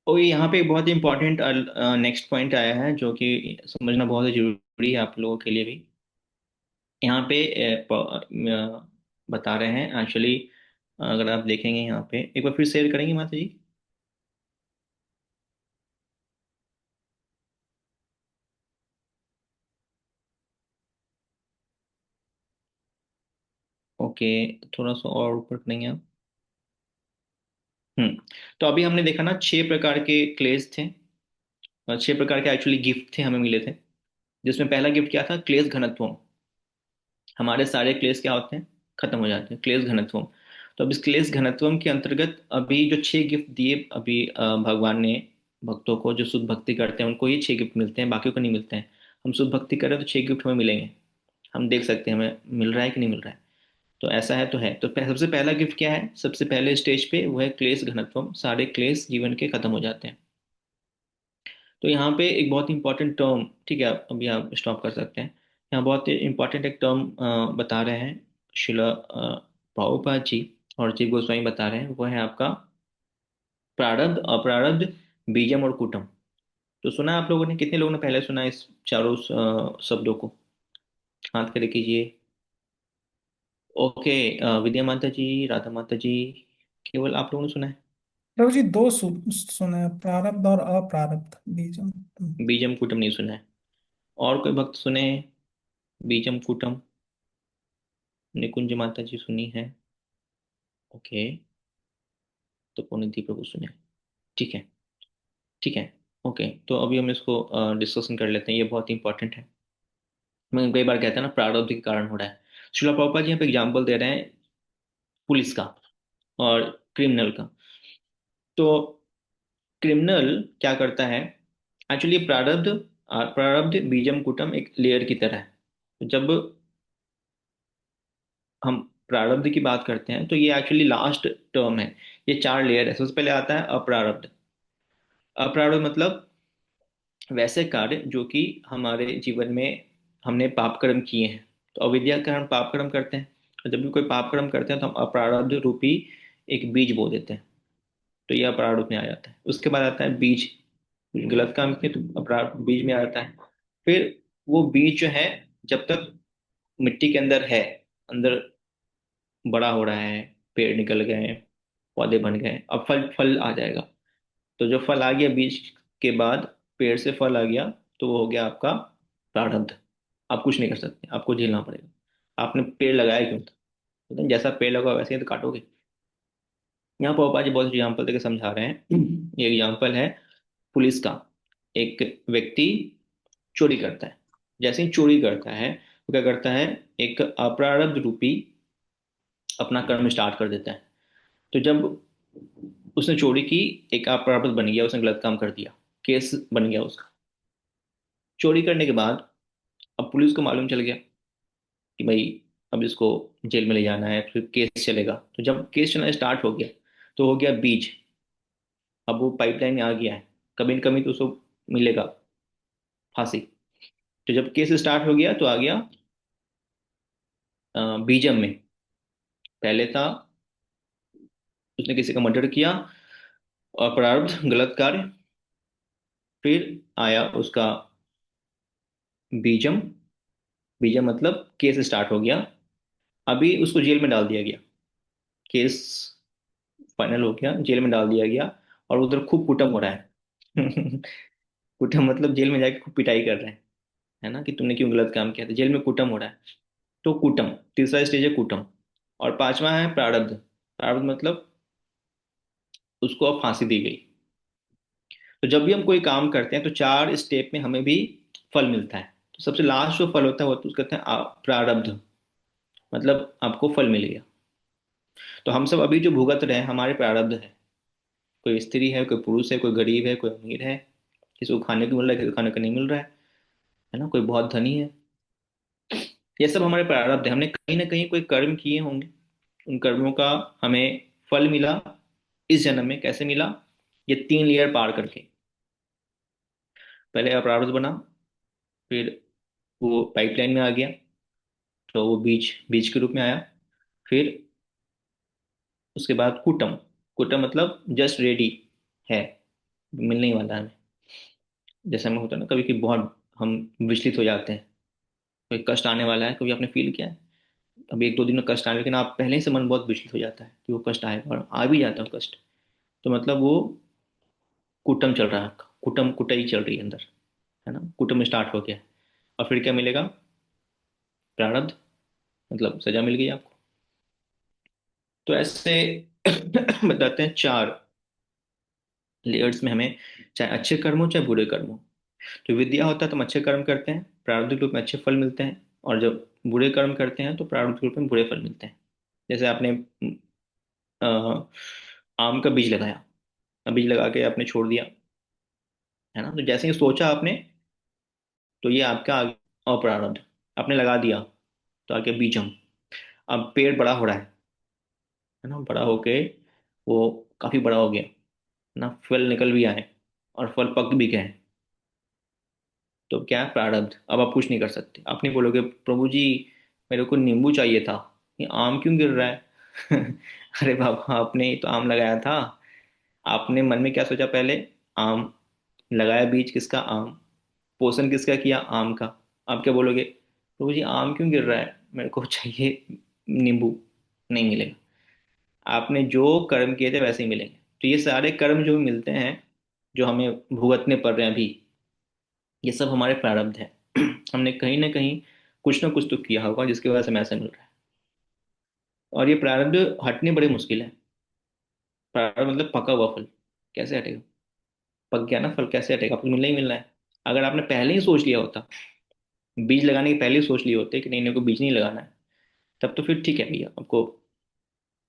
और यहाँ पे एक बहुत ही इंपॉर्टेंट नेक्स्ट पॉइंट आया है जो कि समझना बहुत ही जरूरी है आप लोगों के लिए भी। यहाँ पे बता रहे हैं एक्चुअली, अगर आप देखेंगे यहाँ पे एक बार फिर शेयर करेंगे माता जी। ओके, थोड़ा सा और ऊपर करेंगे आप। हम्म। तो अभी हमने देखा ना 6 प्रकार के क्लेश थे, और 6 प्रकार के एक्चुअली गिफ्ट थे हमें मिले थे। जिसमें पहला गिफ्ट क्या था, क्लेश घनत्वम। हमारे सारे क्लेश क्या होते हैं, खत्म हो जाते हैं, क्लेश घनत्वम। तो अब इस क्लेश घनत्वम के अंतर्गत अभी जो 6 गिफ्ट दिए अभी भगवान ने भक्तों को, जो शुद्ध भक्ति करते हैं उनको ये 6 गिफ्ट मिलते हैं, बाकियों को नहीं मिलते हैं। हम शुद्ध भक्ति करें तो 6 गिफ्ट हमें मिलेंगे, हम देख सकते हैं हमें मिल रहा है कि नहीं मिल रहा है। तो ऐसा है तो है। तो सबसे पहला गिफ्ट क्या है, सबसे पहले स्टेज पे वो है क्लेश घनत्वम, सारे क्लेश जीवन के खत्म हो जाते हैं। तो यहाँ पे एक बहुत इंपॉर्टेंट टर्म, ठीक है अभी आप स्टॉप कर सकते हैं। यहाँ बहुत इंपॉर्टेंट एक टर्म बता रहे हैं शिला प्रभुपाद जी और जीव गोस्वामी बता रहे हैं, वो है आपका प्रारब्ध अप्रारब्ध बीजम और कूटम। तो सुना है आप लोगों ने, कितने लोगों ने पहले सुना है इस चारों शब्दों को, हाथ खड़े कीजिए। ओके, विद्या माता जी, राधा माता जी, केवल आप लोगों ने सुना है। प्रभु जी दो सुने हैं, प्रारब्ध और अप्रारब्ध बीजम। बीजम कूटम नहीं सुना है। और कोई भक्त सुने बीजम कूटम? निकुंज माता जी सुनी है। ओके, तो पुनिधि प्रभु सुने। ठीक है, ठीक है। ओके, तो अभी हम इसको डिस्कशन कर लेते हैं, ये बहुत इंपॉर्टेंट है। मैं कई बार कहता है ना प्रारब्ध के कारण हो रहा है। श्रीला प्रभुपाद जी यहाँ पे एग्जाम्पल दे रहे हैं पुलिस का और क्रिमिनल का। तो क्रिमिनल क्या करता है, एक्चुअली प्रारब्ध प्रारब्ध बीजम कुटम एक लेयर की तरह है। तो जब हम प्रारब्ध की बात करते हैं तो ये एक्चुअली लास्ट टर्म है। ये 4 लेयर है। सबसे पहले आता है अप्रारब्ध। अप्रारब्ध मतलब वैसे कार्य जो कि हमारे जीवन में हमने पाप कर्म किए हैं। तो अविद्या के कारण पाप कर्म करते हैं, और जब भी कोई पाप कर्म करते हैं तो हम अप्रारब्ध रूपी एक बीज बो देते हैं। तो यह प्रारूप में आ जाता है। उसके बाद आता है बीज, कुछ गलत काम किए तो अपराध बीज में आ जाता है। फिर वो बीज जो है जब तक मिट्टी के अंदर है, अंदर बड़ा हो रहा है, पेड़ निकल गए, पौधे बन गए, अब फल फल आ जाएगा। तो जो फल आ गया बीज के बाद, पेड़ से फल आ गया, तो वो हो गया आपका प्रारब्ध। आप कुछ नहीं कर सकते, आपको झेलना पड़ेगा। आपने पेड़ लगाया क्यों था? बोलते हैं, जैसा पेड़ लगा वैसे ही तो काटोगे। यहाँ पापा जी बहुत एग्जाम्पल देके समझा रहे हैं। ये एग्जाम्पल है पुलिस का। एक व्यक्ति चोरी करता है। जैसे ही चोरी करता है वो क्या करता है, एक अप्रारब्ध रूपी अपना कर्म स्टार्ट कर देता है। तो जब उसने चोरी की, एक अपराध बन गया, उसने गलत काम कर दिया, केस बन गया उसका। चोरी करने के बाद अब पुलिस को मालूम चल गया कि भाई अब इसको जेल में ले जाना है, फिर केस चलेगा। तो जब केस चलना स्टार्ट हो गया तो हो गया बीच। अब वो पाइपलाइन में आ गया है, कभी न कभी तो उसको मिलेगा फांसी। तो जब केस स्टार्ट हो गया तो आ गया बीजम में। पहले था उसने किसी का मर्डर किया, अपराध गलत कार्य। फिर आया उसका बीजम। बीजम मतलब केस स्टार्ट हो गया, अभी उसको जेल में डाल दिया गया। केस फाइनल हो गया, जेल में डाल दिया गया। और उधर खूब कुटम हो रहा है। कुटम मतलब जेल में जाके खूब पिटाई कर रहे हैं, है ना, कि तुमने क्यों गलत काम किया था। जेल में कुटम हो रहा है। तो कुटम तीसरा स्टेज है, कुटम। और पांचवा है प्रारब्ध। प्रारब्ध मतलब उसको अब फांसी दी गई। तो जब भी हम कोई काम करते हैं तो चार स्टेप में हमें भी फल मिलता है। तो सबसे लास्ट जो फल होता है वो तो उसको कहते हैं प्रारब्ध, मतलब आपको फल मिल गया। तो हम सब अभी जो भुगत रहे हैं हमारे प्रारब्ध है। कोई स्त्री है, कोई पुरुष है, कोई गरीब है, कोई अमीर है। किसी को खाने को मिल रहा है, किसी को खाने को नहीं मिल रहा है ना, कोई बहुत धनी है। ये सब हमारे प्रारब्ध है, हमने कहीं ना कहीं कोई कर्म किए होंगे। उन कर्मों का हमें फल मिला। इस जन्म में कैसे मिला? ये तीन लेयर पार करके। पहले अप्रारब्ध बना, फिर वो पाइपलाइन में आ गया, तो वो बीज बीज के रूप में आया। फिर उसके बाद कुटम। कुटम मतलब जस्ट रेडी है, मिलने ही वाला है। जैसे हमें होता है ना कभी कि बहुत हम विचलित हो जाते हैं, कोई कष्ट आने वाला है, कभी आपने फील किया है? अभी एक दो दिन में कष्ट आए, लेकिन आप पहले ही से मन बहुत विचलित हो जाता है कि वो कष्ट आएगा, और आ भी जाता है वो कष्ट। तो मतलब वो कुटम चल रहा है आपका, कुटम कुटाई चल रही है अंदर, है ना, कुटम स्टार्ट हो गया है। और फिर क्या मिलेगा? प्रारब्ध, मतलब सजा मिल गई आपको। तो ऐसे बताते हैं चार लेयर्स में हमें, चाहे अच्छे कर्म हो चाहे बुरे कर्म हो। तो विद्या होता है तो हम अच्छे कर्म करते हैं, प्रारब्धिक रूप में अच्छे फल मिलते हैं। और जब बुरे कर्म करते हैं तो प्रारब्धिक रूप में बुरे फल मिलते हैं। जैसे आपने अ, आम का बीज लगाया, बीज लगा के आपने छोड़ दिया, है ना, तो जैसे ही सोचा आपने, तो ये आपका अप्रारब्ध। आपने लगा दिया तो आगे बीजम। अब पेड़ बड़ा हो रहा है ना, बड़ा होके वो काफी बड़ा हो गया ना, फल निकल भी आए और फल पक भी गए। तो क्या है? प्रारब्ध। अब आप कुछ नहीं कर सकते, आप नहीं बोलोगे प्रभु जी मेरे को नींबू चाहिए था, ये आम क्यों गिर रहा है? अरे बाबा आपने ही तो आम लगाया था। आपने मन में क्या सोचा पहले? आम लगाया, बीज किसका? आम। पोषण किसका किया? आम का। आप क्या बोलोगे? प्रभु जी आम क्यों गिर रहा है, मेरे को चाहिए नींबू। नहीं मिलेगा। आपने जो कर्म किए थे वैसे ही मिलेंगे। तो ये सारे कर्म जो मिलते हैं, जो हमें भुगतने पड़ रहे हैं अभी, ये सब हमारे प्रारब्ध है। हमने कहीं ना कहीं कुछ ना कुछ तो किया होगा जिसकी वजह से हमें ऐसा मिल रहा है। और ये प्रारब्ध हटने बड़े मुश्किल है। प्रारब्ध मतलब पका हुआ फल कैसे हटेगा? पक गया ना फल, कैसे हटेगा? आपको मिलना ही मिलना है। अगर आपने पहले ही सोच लिया होता, बीज लगाने के पहले ही सोच लिए होते कि नहीं, इनको बीज नहीं लगाना है, तब तो फिर ठीक है भैया, आपको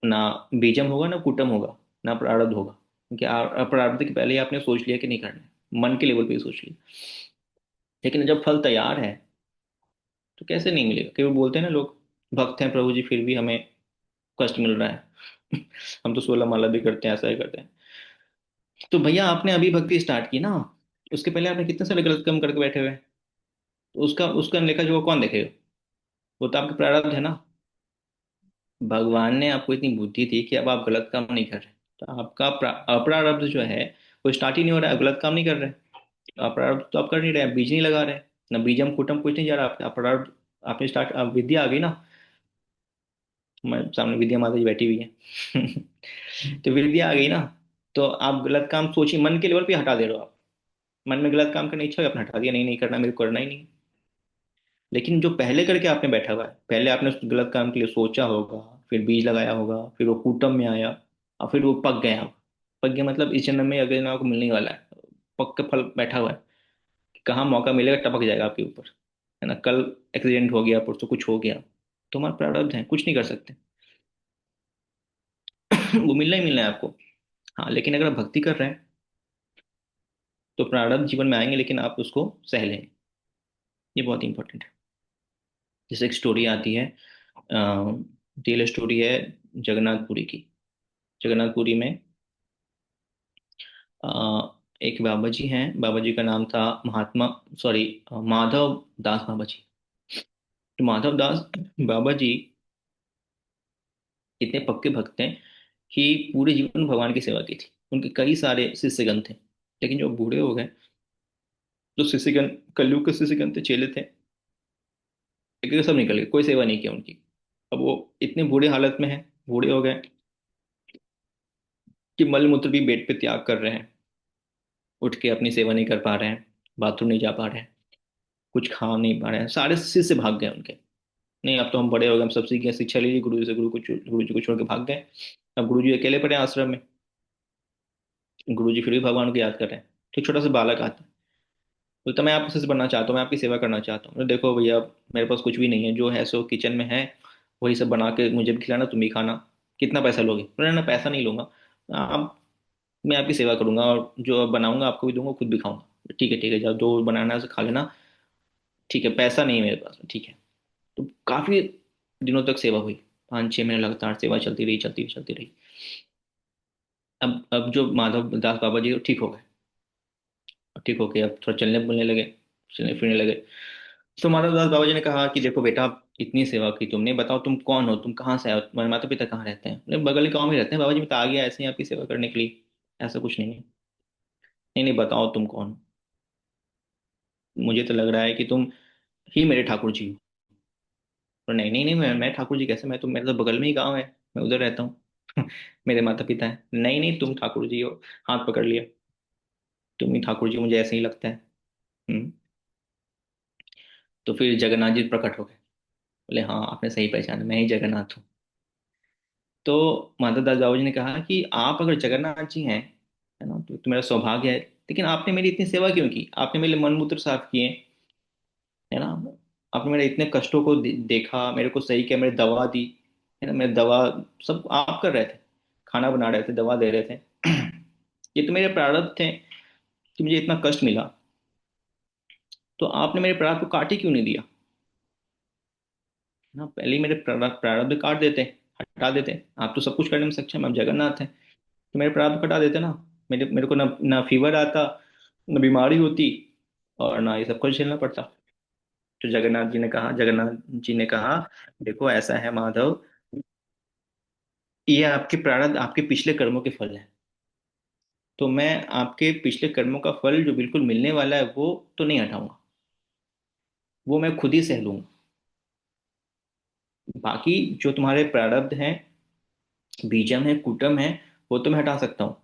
ना बीजम होगा ना कुटम होगा, ना प्रारब्ध होगा, क्योंकि प्रारब्ध के पहले ही आपने सोच लिया कि नहीं करना है, मन के लेवल पे ही सोच लिया। लेकिन जब फल तैयार है तो कैसे नहीं मिलेगा? कई बार बोलते हैं ना लोग, भक्त हैं प्रभु जी फिर भी हमें कष्ट मिल रहा है। हम तो 16 माला भी करते हैं, ऐसा ही करते हैं। तो भैया आपने अभी भक्ति स्टार्ट की ना, उसके पहले आपने कितने सारे गलत काम करके बैठे हुए हैं। तो उसका उसका लेखा जो कौन देखेगा? वो तो आपके प्रारब्ध है ना। भगवान ने आपको इतनी बुद्धि थी कि अब आप गलत काम नहीं कर रहे, तो आपका अप्रारब्ध जो है वो स्टार्ट ही नहीं हो रहा है, गलत काम नहीं कर रहे। तो अप्रारब्ध तो आप कर नहीं रहे, आप बीज नहीं लगा रहे, ना बीजम कुटम कुछ नहीं जा रहा। आपका अप्रारब्ध आपने स्टार्ट, आप विद्या आ गई ना। हमारे सामने विद्या माता जी बैठी हुई है। तो विद्या आ गई ना, तो आप गलत काम सोचिए, मन के लेवल पे हटा दे रहे हो आप। मन में गलत काम करने की इच्छा हुई, आपने हटा दिया, नहीं नहीं करना, मेरे को करना ही नहीं। लेकिन जो पहले करके आपने बैठा हुआ है, पहले आपने उस गलत काम के लिए सोचा होगा, फिर बीज लगाया होगा, फिर वो कूटम में आया, और फिर वो पक गया। पक गया मतलब इस जन्म में अगले जन्म आपको मिलने वाला है। पक के फल बैठा हुआ है, कहाँ मौका मिलेगा टपक जाएगा आपके ऊपर, है ना। कल एक्सीडेंट हो गया, परसों कुछ हो गया, तुम्हारा प्रारब्ध है, कुछ नहीं कर सकते। वो मिलना ही मिलना है आपको। हाँ, लेकिन अगर आप भक्ति कर रहे हैं तो प्रारब्ध जीवन में आएंगे, लेकिन आप उसको सह लेंगे। ये बहुत इंपॉर्टेंट है। जैसे एक स्टोरी आती है, रियल स्टोरी है जगन्नाथपुरी की। जगन्नाथपुरी में अ, एक बाबा जी हैं। बाबा जी का नाम था महात्मा, सॉरी, माधव दास बाबा जी। तो माधव दास बाबा जी इतने पक्के भक्त हैं कि पूरे जीवन भगवान की सेवा की थी। उनके कई सारे शिष्यगण थे, लेकिन जो बूढ़े हो गए, जो शिष्यगण कलयुग के शिष्यगण थे, चेले थे, एक एक सब निकल गए, कोई सेवा नहीं किया उनकी। अब वो इतने बुरे हालत में है, बूढ़े हो गए, कि मल मूत्र भी बेड पे त्याग कर रहे हैं, उठ के अपनी सेवा नहीं कर पा रहे हैं, बाथरूम नहीं जा पा रहे हैं, कुछ खा नहीं पा रहे हैं। सारे शिष्य भाग गए उनके। नहीं, अब तो हम बड़े हो गए, हम सब सीख गए, शिक्षा ली गुरु जी से, गुरु जी को छोड़ के भाग गए। अब गुरु जी अकेले पड़े हैं आश्रम में। गुरु जी फिर भी भगवान को याद कर रहे हैं। तो एक छोटा सा बालक आता है, बोलता मैं आपसे शिष्य बनना चाहता हूँ, मैं आपकी सेवा करना चाहता हूँ। बोले, देखो भैया, मेरे पास कुछ भी नहीं है, जो है सो किचन में है, वही सब बना के मुझे भी खिलाना, तुम भी खाना। कितना पैसा लोगे? बोले, ना पैसा नहीं लूंगा, आप, मैं आपकी सेवा करूंगा, और जो बनाऊंगा आपको भी दूंगा, खुद भी खाऊंगा। ठीक है, जब जो बनाना है उसे खा लेना। ठीक है, पैसा नहीं है मेरे पास, ठीक है। तो काफी दिनों तक सेवा हुई, 5-6 महीने लगातार सेवा चलती रही, चलती रही, चलती रही। अब जो माधव दास बाबा जी, वो ठीक हो गए। ठीक हो गए, अब थोड़ा चलने बोलने लगे, चलने फिरने लगे। तो माधव दास बाबा जी ने कहा कि देखो बेटा, इतनी सेवा की तुमने, बताओ तुम कौन हो, तुम कहाँ से आए हो, तुम्हारे माता पिता कहाँ रहते हैं? बोले, बगल के गाँव में रहते हैं बाबा जी, मैं तो आ गया ऐसे ही आपकी सेवा करने के लिए, ऐसा कुछ नहीं है। नहीं नहीं, बताओ तुम कौन हो? मुझे तो लग रहा है कि तुम ही मेरे ठाकुर जी हो। तो नहीं नहीं नहीं, मैं ठाकुर जी कैसे, मैं तो, मेरे तो बगल में ही गाँव है, मैं उधर रहता हूँ। मेरे माता पिता हैं। नहीं नहीं, तुम ठाकुर जी हो। हाथ पकड़ लिया, तुम ही ठाकुर जी, मुझे ऐसे ही लगता है। हम्म। तो फिर जगन्नाथ जी प्रकट हो गए। बोले, हाँ आपने सही पहचाना, मैं ही जगन्नाथ हूँ। तो माता दास बाबू जी ने कहा कि आप अगर जगन्नाथ जी हैं, है ना, तो मेरा सौभाग्य है। लेकिन आपने मेरी इतनी सेवा क्यों की? आपने मेरे मन मूत्र साफ किए, है ना, आपने मेरे इतने कष्टों को देखा, मेरे को सही किया, मेरी दवा दी, है ना, मेरी दवा सब आप कर रहे थे, खाना बना रहे थे, दवा दे रहे थे। ये तो मेरे प्रारब्ध थे कि मुझे इतना कष्ट मिला। तो आपने मेरे प्रारब्ध को काट ही क्यों नहीं दिया? ना, पहले ही मेरे प्रारब्ध प्रारब्ध काट देते, हटा देते। आप तो सब कुछ करने में सक्षम हैं, आप जगन्नाथ हैं, तो मेरे प्रारब्ध हटा देते ना। मेरे मेरे को ना फीवर आता, ना बीमारी होती, और ना ये सब कुछ झेलना पड़ता। तो जगन्नाथ जी ने कहा, देखो ऐसा है माधव, ये आपके प्रारब्ध, आपके पिछले कर्मों के फल है। तो मैं आपके पिछले कर्मों का फल जो बिल्कुल मिलने वाला है, वो तो नहीं हटाऊंगा, वो मैं खुद ही सह लूंगा। बाकी जो तुम्हारे प्रारब्ध हैं, बीजम है, कुटम है, वो तो मैं हटा सकता हूँ।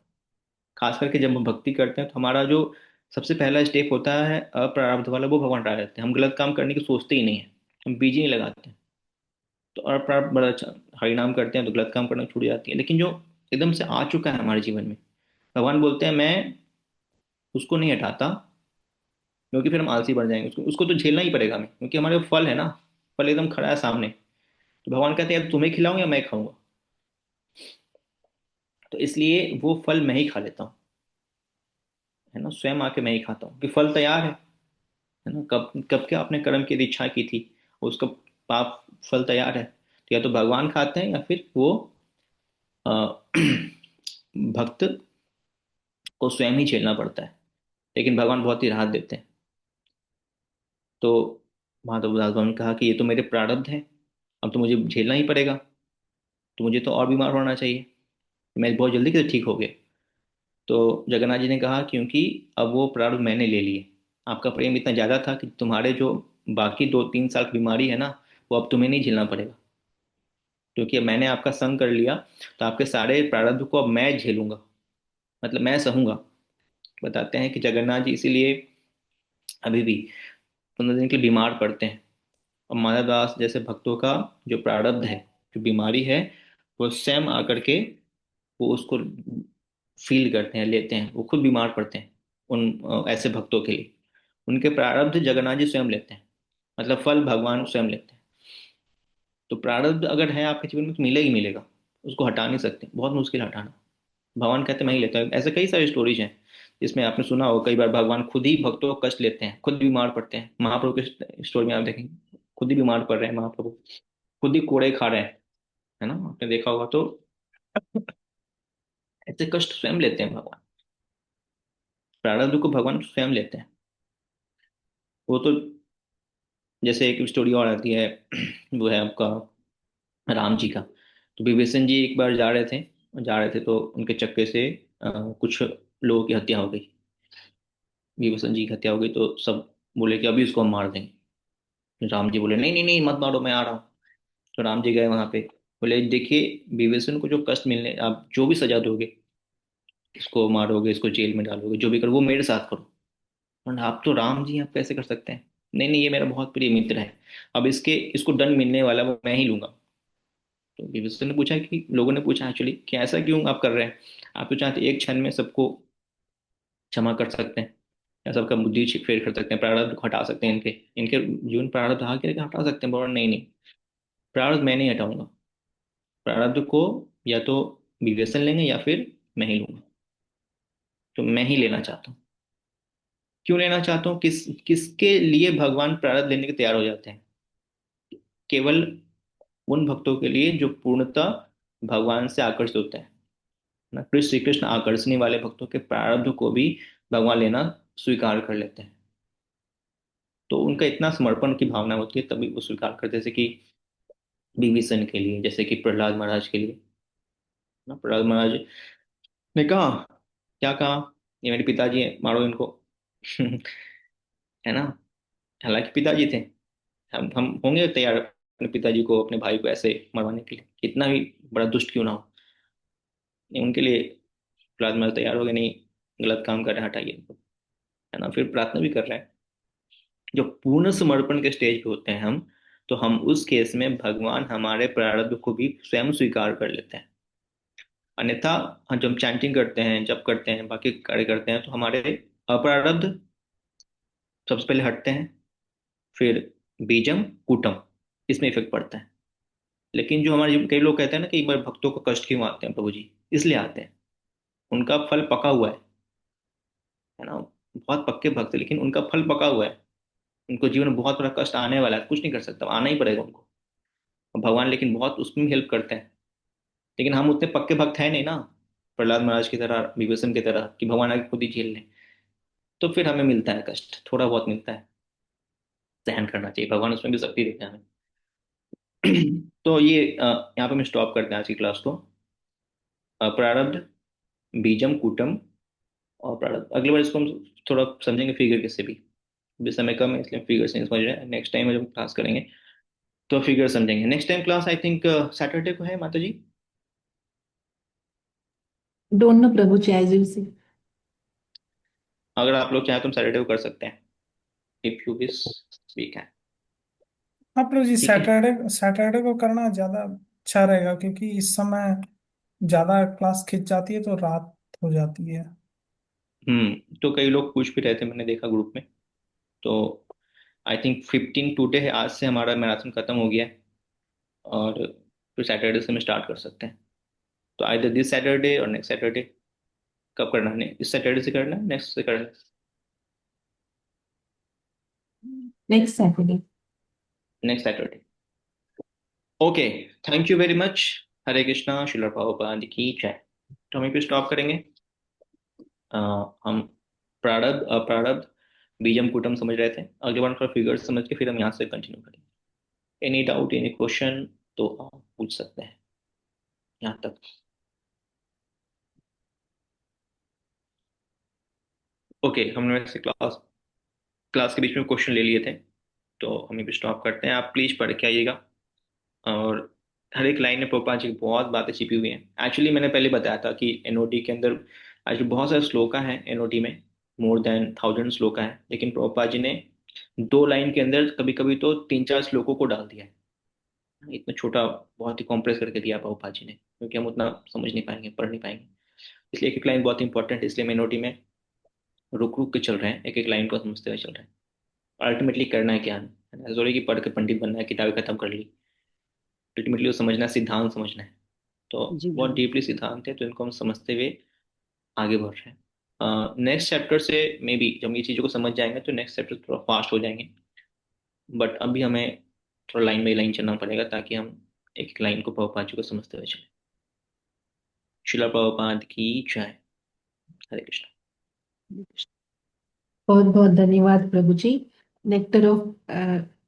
खास करके जब हम भक्ति करते हैं, तो हमारा जो सबसे पहला स्टेप होता है अप्रारब्ध वाला, वो भगवान हटा देते हैं। हम गलत काम करने की सोचते ही नहीं है, हम बीज ही नहीं लगाते हैं। तो अप्रारब्ध बड़ा अच्छा, हरिनाम करते हैं तो गलत काम करना छूट जाती है। लेकिन जो एकदम से आ चुका है हमारे जीवन में, भगवान बोलते हैं मैं उसको नहीं हटाता, क्योंकि फिर हम आलसी बन जाएंगे। उसको उसको तो झेलना ही पड़ेगा हमें, क्योंकि हमारे फल है ना, फल एकदम खड़ा है सामने। तो भगवान कहते हैं यार, तुम्हें खिलाऊं या मैं खाऊंगा? तो इसलिए वो फल मैं ही खा लेता हूँ, है ना, स्वयं आके मैं ही खाता हूँ, कि फल तैयार है ना। कब कब क्या आपने कर्म की इच्छा की थी, उसका पाप फल तैयार है। तो या तो भगवान खाते हैं, या फिर वो अ, भक्त को स्वयं ही झेलना पड़ता है। लेकिन भगवान बहुत ही राहत देते हैं। तो माधव दास बाबा ने कहा कि ये तो मेरे प्रारब्ध हैं, अब तो मुझे झेलना ही पड़ेगा। तो मुझे तो और बीमार होना चाहिए, मैं बहुत जल्दी कैसे ठीक हो गए? तो जगन्नाथ जी ने कहा, क्योंकि अब वो प्रारब्ध मैंने ले लिए। आपका प्रेम इतना ज्यादा था कि तुम्हारे जो बाकी 2-3 साल की बीमारी है ना, वो अब तुम्हें नहीं झेलना पड़ेगा, क्योंकि अब मैंने आपका संग कर लिया। तो आपके सारे प्रारब्ध को अब मैं झेलूंगा, मतलब मैं सहूंगा। बताते हैं कि जगन्नाथ जी इसीलिए अभी भी 15 दिन के लिए बीमार पड़ते हैं, और माधवदास जैसे भक्तों का जो प्रारब्ध है, जो बीमारी है, वो स्वयं आकर के वो उसको फील करते हैं, लेते हैं, वो खुद बीमार पड़ते हैं उन ऐसे भक्तों के लिए। उनके प्रारब्ध जगन्नाथ जी स्वयं लेते हैं, मतलब फल भगवान स्वयं लेते हैं। तो प्रारब्ध अगर है आपके जीवन में तो मिलेगा ही मिलेगा, उसको हटा नहीं सकते, बहुत मुश्किल है हटाना। भगवान कहते हैं मैं ही लेता हूँ। ऐसे कई सारी स्टोरीज हैं जिसमें आपने सुना होगा, कई बार भगवान खुद ही भक्तों को कष्ट लेते हैं, खुद बीमार पड़ते हैं। महाप्रभु के स्टोरी में आप देखेंगे खुद ही बीमार पड़ रहे हैं महाप्रभु, खुद ही कोड़े खा रहे हैं, है ना, आपने देखा होगा। तो ऐसे कष्ट स्वयं लेते हैं भगवान, प्रारब्ध को भगवान स्वयं लेते हैं। वो तो जैसे एक स्टोरी और आती है, वो है आपका राम जी का। तो विभीषण जी एक बार जा रहे थे तो उनके चक्के से कुछ लोगों की हत्या हो गई। विभीषण जी की हत्या हो गई तो सब बोले कि अभी इसको हम मार देंगे। राम जी बोले नहीं नहीं नहीं मत मारो, मैं आ रहा हूँ। तो राम जी गए वहां पे, बोले देखिए विभीषण को जो कष्ट मिलने, आप जो भी सजा दोगे, इसको मारोगे, इसको जेल में डालोगे, जो भी करो वो मेरे साथ करो। और आप तो राम जी, आप कैसे कर सकते हैं? नहीं नहीं, ये मेरा बहुत प्रिय मित्र है, अब इसको दंड मिलने वाला वो मैं ही लूंगा। तो विभीषण ने पूछा, कि लोगों ने पूछा एक्चुअली, कि ऐसा क्यों आप कर रहे हैं? आप तो चाहते एक क्षण में सबको क्षमा कर सकते हैं, या सबका बुद्धि फेर कर सकते हैं, प्रारब्ध को हटा सकते हैं, इनके इनके जीवन प्रारब्ध आगे हटा सकते हैं। बोला नहीं नहीं, प्रारब्ध मैं नहीं हटाऊंगा, प्रारब्ध को या तो विवेचन लेंगे या फिर मैं ही लूंगा। तो मैं ही लेना चाहता हूँ। क्यों लेना चाहता हूँ? किसके लिए भगवान प्रारब्ध लेने के तैयार हो जाते हैं? केवल उन भक्तों के लिए जो पूर्णतः भगवान से आकर्षित होते हैं ना। कृष्ण श्री कृष्ण आकर्षणी वाले भक्तों के प्रारब्ध को भी भगवान लेना स्वीकार कर लेते हैं। तो उनका इतना समर्पण की भावना होती है तभी वो स्वीकार करते हैं। जैसे कि विभीषण के लिए, जैसे कि प्रहलाद महाराज के लिए ना, प्रहलाद महाराज ने कहा, क्या कहा? ये मेरे पिताजी हैं, मारो इनको। है ना। हालांकि पिताजी थे, हम होंगे तैयार अपने पिताजी को, अपने भाई को ऐसे मरवाने के लिए, कितना भी बड़ा दुष्ट क्यों ना हो। नहीं, उनके लिए प्रहलाद महाराज तैयार हो गए, नहीं गलत काम कर रहे हैं, हटाइए इनको। है ना, फिर प्रार्थना भी कर रहे हैं। जो पूर्ण समर्पण के स्टेज पे होते हैं हम, तो हम उस केस में भगवान हमारे प्रारब्ध को भी स्वयं स्वीकार कर लेते हैं। अन्यथा जब हम चैंटिंग करते हैं, जब करते हैं, बाकी कार्य करते हैं, तो हमारे अप्रारब्ध सबसे पहले हटते हैं, फिर बीजम कूटम इसमें इफेक्ट पड़ता है। लेकिन जो हमारे कई लोग कहते हैं ना कि एक बार भक्तों को कष्ट क्यों आते हैं प्रभु जी, इसलिए आते हैं उनका फल पका हुआ है ना। बहुत पक्के भक्त हैं, लेकिन उनका फल पका हुआ है, उनको जीवन में बहुत बड़ा कष्ट आने वाला है, कुछ नहीं कर सकता, आना ही पड़ेगा उनको। और भगवान लेकिन बहुत उसमें हेल्प करते हैं। लेकिन हम उतने पक्के भक्त हैं नहीं ना, प्रहलाद महाराज की तरह, विभीषण की तरह, कि भगवान आगे खुद ही झेल लें। तो फिर हमें मिलता है कष्ट, थोड़ा बहुत मिलता है, सहन करना चाहिए, भगवान उसमें भी शक्ति देते हैं हमें। तो ये यहाँ पे मैं स्टॉप करते हैं आज की क्लास को। प्रारब्ध, बीजम कूटम और प्रारब्ध, अगली बार इसको हम थोड़ा समझेंगे फिगर के से भी। अभी समय कम है इसलिए फिगर से नहीं समझ रहे हैं, नेक्स्ट टाइम जब क्लास करेंगे तो फिगर समझेंगे। Next time class I think Saturday को है माता जी। डोंट नो प्रभु जय से। अगर आप लोग चाहें तो हम सैटरडे को कर सकते हैं, if you wish we can. हाँ प्रभु जी, ठीक है। सैटरडे सैटरडे को करना ज्यादा अच्छा रहेगा, क्योंकि इस समय ज्यादा क्लास खिंच जाती है तो रात हो जाती है। तो कई लोग पूछ भी रहे थे, मैंने देखा ग्रुप में। तो आई थिंक 15 टुडे है, आज से हमारा मैराथन खत्म हो गया है, और फिर सैटरडे से हम स्टार्ट कर सकते हैं। तो आइदर दिस सैटरडे और नेक्स्ट सैटरडे। कब करना है? इस सैटरडे से करना है, नेक्स्ट से करना है? Next Saturday. Next Saturday. Okay, thank you very much. Hare Krishna, Srila Prabhupada की जय। तो हम फिर स्टॉप करेंगे। अ, हम प्रारब्ध अप्रारब्ध बीजम कुटम समझ रहे थे, अगले बार थोड़ा फिगर समझ के फिर हम यहाँ से कंटिन्यू करेंगे। एनी डाउट, एनी क्वेश्चन तो आप पूछ सकते हैं यहाँ तक। ओके, हमने वैसे क्लास क्लास के बीच में क्वेश्चन ले लिए थे, तो हम भी स्टॉप करते हैं। आप प्लीज पढ़ के आइएगा। और हर एक लाइन में प्रभुपाद जी की बहुत बातें छिपी हुई हैं। एक्चुअली मैंने पहले बताया था कि एनओटी के अंदर एक्चुअली बहुत सारे श्लोका हैं एनओटी में, मोर देन 1000 श्लोका है, लेकिन प्रभुपाद जी ने 2 लाइन के अंदर कभी कभी तो 3-4 श्लोकों को डाल दिया है। इतना छोटा, बहुत ही कॉम्प्रेस करके दिया प्रभुपाद जी ने, क्योंकि हम उतना समझ नहीं पाएंगे, पढ़ नहीं पाएंगे। इसलिए एक एक लाइन बहुत इंपॉर्टेंट है, इसलिए मेनोटी में रुक रुक के चल रहे हैं, एक एक लाइन को समझते हुए चल रहे हैं। अल्टीमेटली करना है क्या है ना, जरूरी कि पढ़ के पंडित बनना है, किताबें खत्म कर ली। अल्टीमेटली वो समझना है, सिद्धांत समझना है। तो जी बहुत प्रभु। डीपली सिद्धांत है, तो इनको हम समझते हुए आगे बढ़ रहे हैं। नेक्स्ट चैप्टर से मे बी जब ये चीज़ों को समझ जाएंगे तो नेक्स्ट चैप्टर थोड़ा फास्ट हो जाएंगे। बट अभी हमें थोड़ा लाइन बाई लाइन चलना पड़ेगा, ताकि हम एक एक लाइन को प्रभुपाद जी को समझते हुए चलें। शिला प्रभुपाद की जय। हरे कृष्ण। बहुत बहुत धन्यवाद प्रभु जी। नेक्टर ऑफ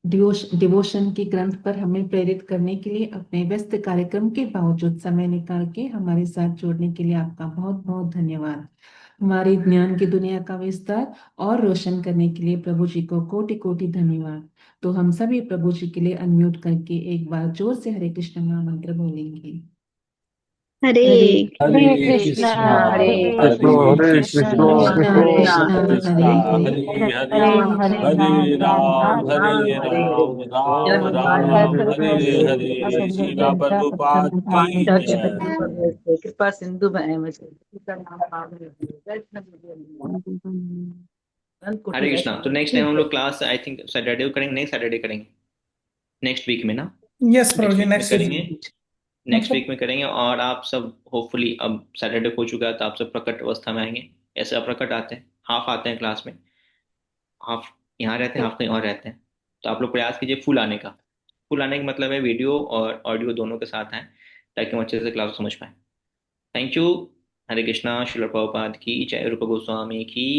डिवोशन के ग्रंथ पर हमें प्रेरित करने के लिए, अपने व्यस्त कार्यक्रम के बावजूद समय निकाल के हमारे साथ जोड़ने के लिए आपका बहुत बहुत धन्यवाद। हमारी ज्ञान की दुनिया का विस्तार और रोशन करने के लिए प्रभु जी को कोटि कोटि धन्यवाद। तो हम सभी प्रभु जी के लिए अनम्यूट करके एक बार जोर से हरे कृष्ण महामंत्र बोलेंगे। हरे हरे हरे हरे कृष्णा कृष्णा हरे हरे कृष्ण कृष्णा हरे कृष्णा कृष्ण कृष्ण कृष्ण कृष्ण कृष्णा कृष्ण कृष्ण कृष्ण हरे हरे हरे हरे हरे हरे राम हरे हरे राम राम राम हरे हरे राम राम हरे राम हरे हरे हरे श्रीला प्रभुपाद की जय। कृपा सिंधु मैं मुझे का नाम पावन है। कृष्ण अनंत कोटि हरे जय कृष्णा। श्री तो कृष्ण। नेक्स्ट टाइम हम लोग क्लास आई थिंक सैटरडे को करेंगे, नेक्स्ट सैटरडे करेंगे, नेक्स्ट वीक में ना, यस प्रभु नेक्स्ट जी, वीक में नेक्स्ट वीक। करेंगे। नेक्स्ट वीक मतलब में करेंगे, और आप सब होपफुली, अब सैटरडे हो चुका है तो आप सब प्रकट अवस्था में आएंगे। ऐसे प्रकट आते हैं, हाफ आते हैं क्लास में, हाफ यहाँ रहते हैं, हाफ कहीं और रहते हैं। तो आप लोग प्रयास कीजिए फुल आने का। फुल आने का मतलब है वीडियो और ऑडियो दोनों के साथ आए, ताकि हम अच्छे से क्लास समझ पाए। Thank you. हरे कृष्णा। श्रील प्रभुपाद की जय। रूप गोस्वामी की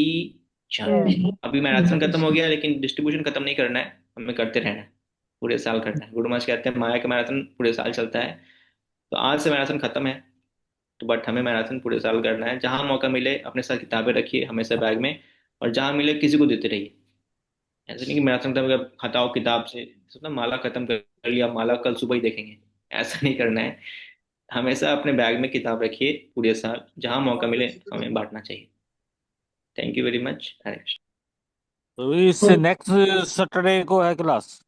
जय। जय। अभी हरे मैराथन खत्म हो कृष्ण। गया, लेकिन डिस्ट्रीब्यूशन खत्म नहीं करना है, हमें करते रहना है, पूरे साल करना है। गुरु महाराज कहते हैं माया का मैराथन पूरे साल चलता है। तो आज से मैराथन खत्म है, तो बट हमें मैराथन पूरे साल करना है। जहां मौका मिले अपने साथ किताबें रखिए हमेशा बैग में, और जहां मिले किसी को देते रहिए। ऐसे नहीं कि मैराथन खत्म हटाओ किताब से, सोचना माला खत्म कर लिया, माला कल सुबह ही देखेंगे, ऐसा नहीं करना है। हमेशा अपने बैग में किताब रखिए, पूरे साल जहां मौका मिले हमें बांटना चाहिए। Thank you very much. Hare Krishna. तो इससे नेक्स्ट सैटरडे को है क्लास।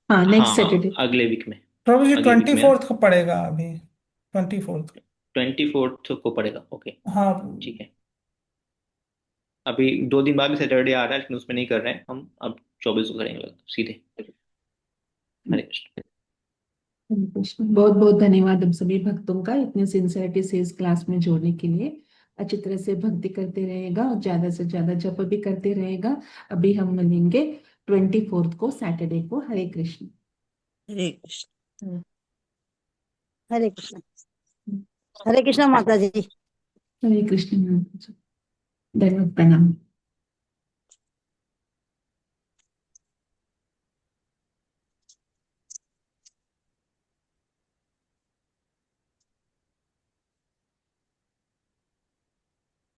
हाँ, हाँ नेक्स्ट हाँ, सैटरडे। अगले वीक में। प्रभु जी अगले वीक ट्वेंटी में ना, फोर्थ को पड़ेगा अभी, 24th। 24th को पड़ेगा, ओके। हाँ। ठीक है। अभी 2 दिन बाद भी सैटरडे आ रहा है, लेकिन उसमें नहीं कर रहे हैं हम, अब 24 को करेंगे सीधे। हरे कृष्ण। हरे कृष्ण। बहुत बहुत धन्यवाद हम सभी भक्तों का इतने सिंसियरिटी से इस क्लास में जोड़ने के लिए। अच्छी तरह से भक्ति करते रहेगा और ज्यादा से ज्यादा जप भी करते रहेगा। अभी हम मिलेंगे 24th को, सैटरडे को। हरे कृष्ण। हरे कृष्ण हरे कृष्ण हरे कृष्ण माता जी। हरे कृष्ण। धन्यवाद, प्रणाम।